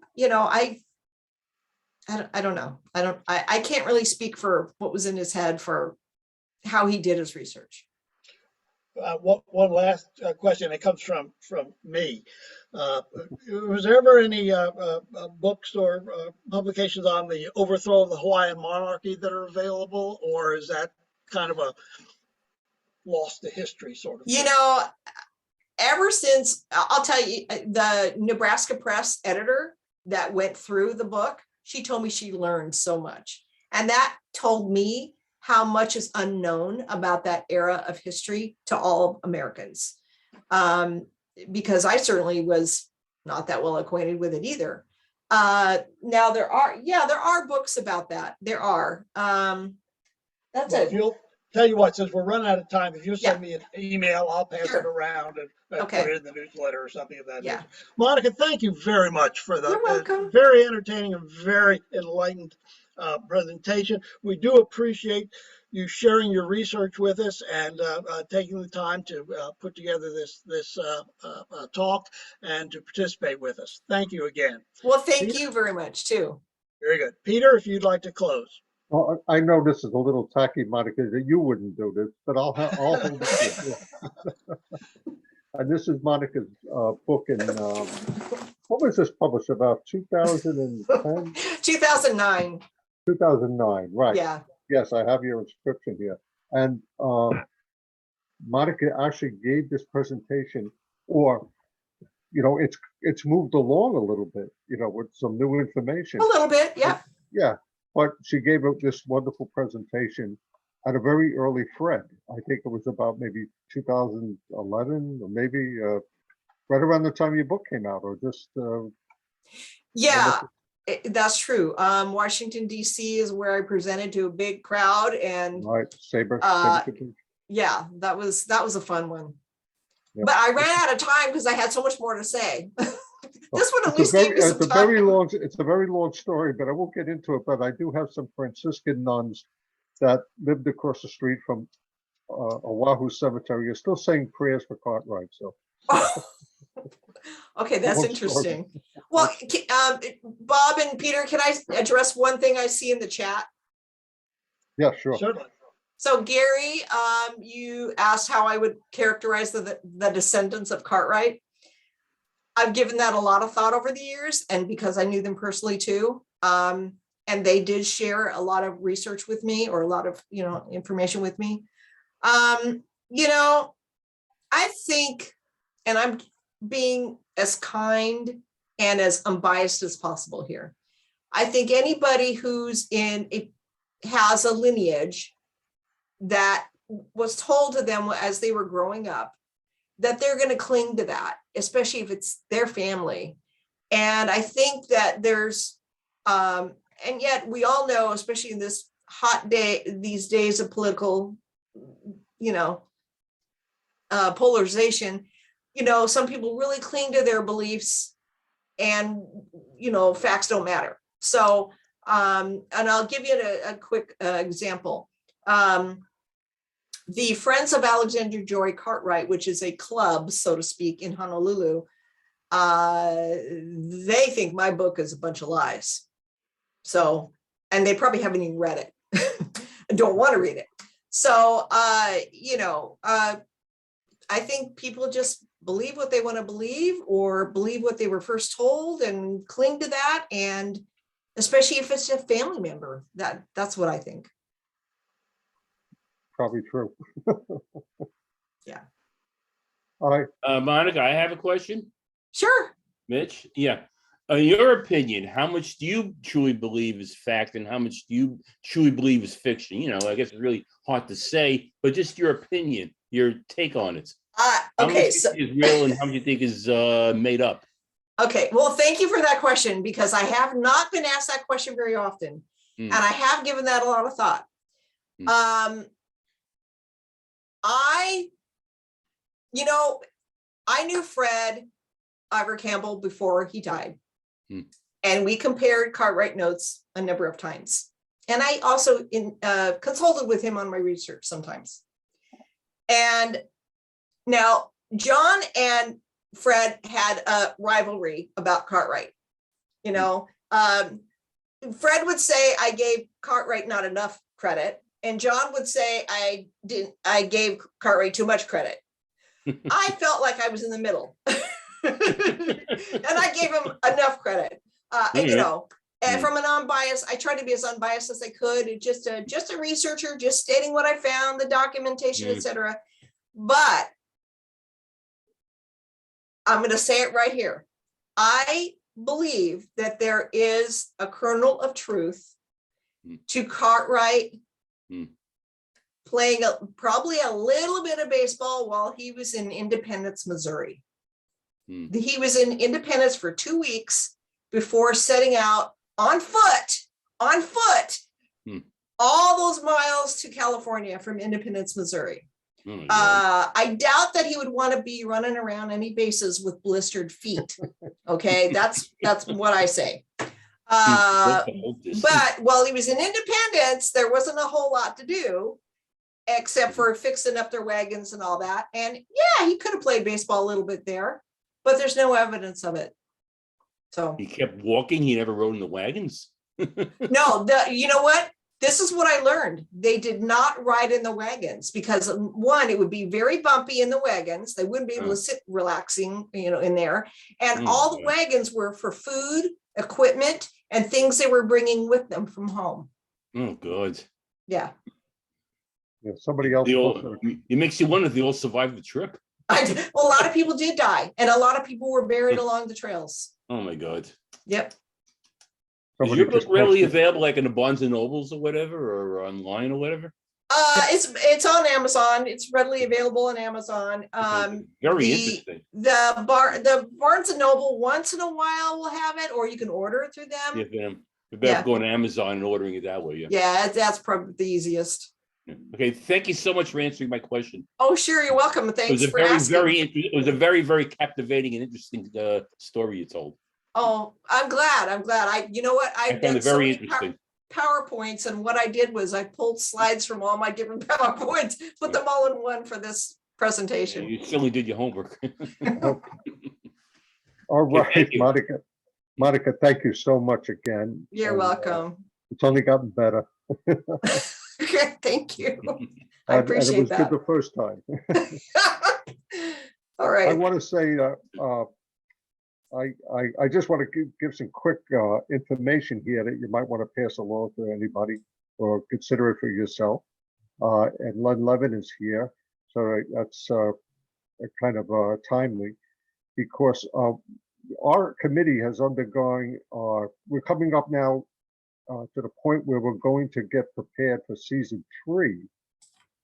I don't know. I can't really speak for what was in his head for how he did his research. One last question that comes from me. Was there ever any books or publications on the overthrow of the Hawaiian monarchy that are available, or is that kind of a lost to history sort of thing? Ever since, I'll tell you, the Nebraska Press editor that went through the book, she told me she learned so much. And that told me how much is unknown about that era of history to all Americans. Because I certainly was not that well acquainted with it either. Now there are books about that. There are. That's Well, it. if you'll tell you what, since we're running out of time, if you'll send me an email, I'll pass it around and put it in the newsletter or something of that nature. Monica, thank you very much for the very entertaining and very enlightened presentation. We do appreciate you sharing your research with us and taking the time to put together this talk and to participate with us. Thank you again. Well, thank you very much too. Very good. Peter, if you'd like to close. Well, I know this is a little tacky, Monica, that you wouldn't do this, but I'll hold it. And this is Monica's book in, what was this published, about 2010? 2009. 2009, right. Yeah. Yes, I have your inscription here. And Monica actually gave this presentation, or, it's moved along a little bit, with some new information. A little bit, yeah. Yeah, but she gave this wonderful presentation at a very early Fred. I think it was about maybe 2011, or maybe right around the time your book came out, or just. Yeah, that's true. Washington, D.C. is where I presented to a big crowd, and right, SABR. Yeah, that was a fun one. Yeah. But I ran out of time because I had so much more to say. This one at least gave me some time. It's a very long story, but I won't get into it. But I do have some Franciscan nuns that lived across the street from Oahu Cemetery. You're still saying prayers for Cartwright, so. Okay, that's interesting. Well, Bob and Peter, can I address one thing I see in the chat? Yeah, sure. Certainly. So Gary, you asked how I would characterize the descendants of Cartwright. I've given that a lot of thought over the years, and because I knew them personally too. And they did share a lot of research with me, or a lot of, information with me. I think, and I'm being as kind and as unbiased as possible here. I think anybody who's has a lineage that was told to them as they were growing up, that they're going to cling to that, especially if it's their family. And I think that there's, and yet we all know, especially in this these days of political, polarization, some people really cling to their beliefs, and, facts don't matter. So, and I'll give you a quick example. the Friends of Alexander Joy Cartwright, which is a club, so to speak, in Honolulu, they think my book is a bunch of lies. So, and they probably haven't even read it. Don't want to read it. So, I think people just believe what they want to believe, or believe what they were first told and cling to that. And especially if it's a family member, that's what I think. Probably true. Yeah. All right. Monica, I have a question. Sure. Mitch, yeah. In your opinion, how much do you truly believe is fact and how much do you truly believe is fiction? I guess it's really hard to say, but just your opinion, your take on it. How Okay, much so is real and how much you think is made up? okay, well, thank you for that question, because I have not been asked that question very often, and I have given that a lot of thought. I knew Fred Ivor Campbell before he died, and we compared Cartwright notes a number of times. And I also consulted with him on my research sometimes. And now John and Fred had a rivalry about Cartwright. Fred would say I gave Cartwright not enough credit, and John would say I gave Cartwright too much credit. I felt like I was in the middle. And I gave him enough credit. And from an unbiased, I tried to be as unbiased as I could. Just a researcher, just stating what I found, the documentation, etc. But I'm going to say it right here. I believe that there is a kernel of truth to Cartwright playing probably a little bit of baseball while he was in Independence, Missouri. He was in Independence for 2 weeks before setting out on foot, all those miles to California from Independence, Missouri. I doubt that he would want to be running around any bases with blistered feet. Okay, that's what I say. But while he was in Independence, there wasn't a whole lot to do except for fixing up their wagons and all that. And yeah, he could have played baseball a little bit there, but there's no evidence of it. So he kept walking. He never rode in the wagons. No, you know what? This is what I learned. They did not ride in the wagons because, one, it would be very bumpy in the wagons. They wouldn't be able to sit relaxing, in there. And all the wagons were for food, equipment, and things they were bringing with them from home. Oh, God. Yeah. Yeah, somebody else. It makes you wonder if they all survived the trip. A lot of people did die, and a lot of people were buried along the trails. Oh, my God. Yep. Is your book readily available, like in the Barnes and Nobles or whatever, or online or whatever? It's on Amazon. It's readily available on Amazon. Very interesting. The Barnes and Noble once in a while will have it, or you can order it through them. Yeah, better going to Amazon and ordering it that way. Yeah, that's probably the easiest. Okay, thank you so much for answering my question. Oh, sure, you're welcome. Thanks for asking. It was a very, very captivating and interesting story you told. Oh, I'm glad. You know what? I found it very interesting. PowerPoints, and what I did was I pulled slides from all my different PowerPoints, put them all in one for this presentation. You certainly did your homework. All right, Monica. Monica, thank you so much again. You're welcome. It's only gotten better. Thank you. I appreciate that. And it was good the first time. All right. I want to say, I just want to give some quick information here that you might want to pass along to anybody or consider it for yourself. And Len Levin is here, so that's kind of timely because our committee has undergone. We're coming up now to the point where we're going to get prepared for season 3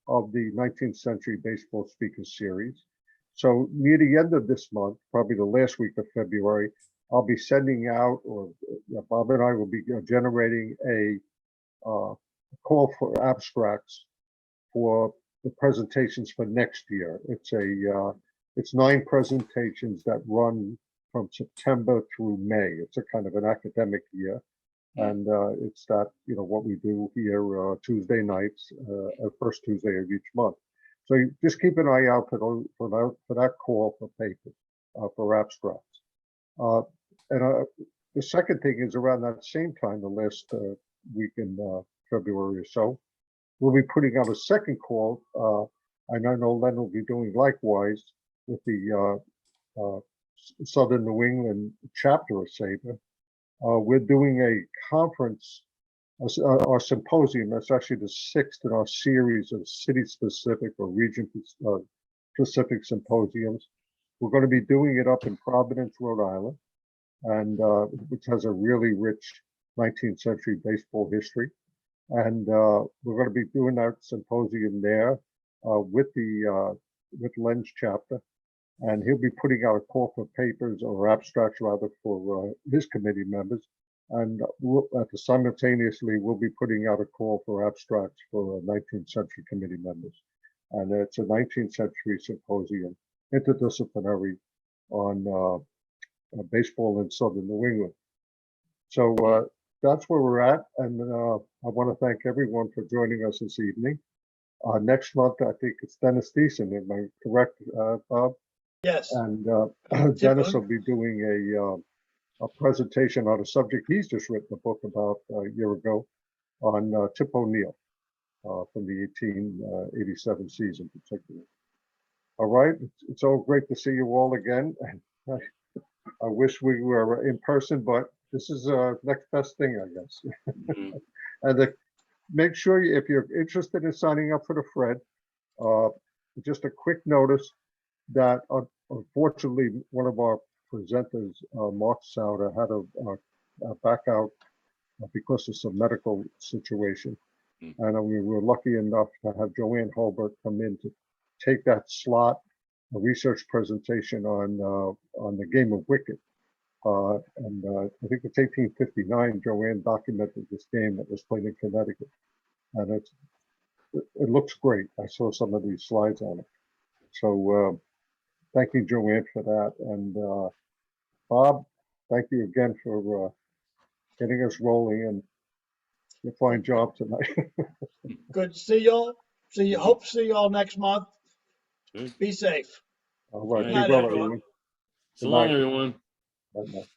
of the 19th Century Baseball Speaker Series. So near the end of this month, probably the last week of February, I'll be sending out, or Bob and I will be generating a call for abstracts for the presentations for next year. It's 9 presentations that run from September through May. It's a kind of an academic year. And it's that, what we do here Tuesday nights, first Tuesday of each month. So you just keep an eye out for that call for papers, for abstracts. And the second thing is around that same time, the last week in February or so, we'll be putting out a second call. And I know Len will be doing likewise with the Southern New England chapter of SABR. We're doing a conference, our symposium. That's actually the 6th in our series of city-specific or region-specific symposiums. We're going to be doing it up in Providence, Rhode Island, and which has a really rich 19th century baseball history. And we're going to be doing that symposium there with Len's chapter. And he'll be putting out a call for papers or abstracts rather for his committee members. And simultaneously, we'll be putting out a call for abstracts for 19th century committee members. And it's a 19th century symposium, interdisciplinary on baseball in Southern New England. So that's where we're at. And I want to thank everyone for joining us this evening. Next month, I think it's Dennis Thiessen, am I correct, Bob? Yes. And Dennis will be doing a presentation on a subject he's just written a book about a year ago on Tip O'Neill from the 1887 season particularly. All right, it's all great to see you all again. I wish we were in person, but this is next best thing, I guess. Mhm. And make sure if you're interested in signing up for the Fred, just a quick notice that unfortunately one of our presenters, Mark Sauter, had a back out because of some medical situation. And we were lucky enough to have Joanne Holbert come in to take that slot, a research presentation on the game of Wicket. And I think it's 1859, Joanne documented this game that was played in Connecticut. And it looks great. I saw some of these slides on it. So thank you, Joanne, for that. And Bob, thank you again for getting us rolling, and a fine job tonight. Good to see y'all. Hope to see y'all next month. Good. Be safe. All right, Good be night, well, everyone. everyone. So Good long, night. everyone. Bye-bye.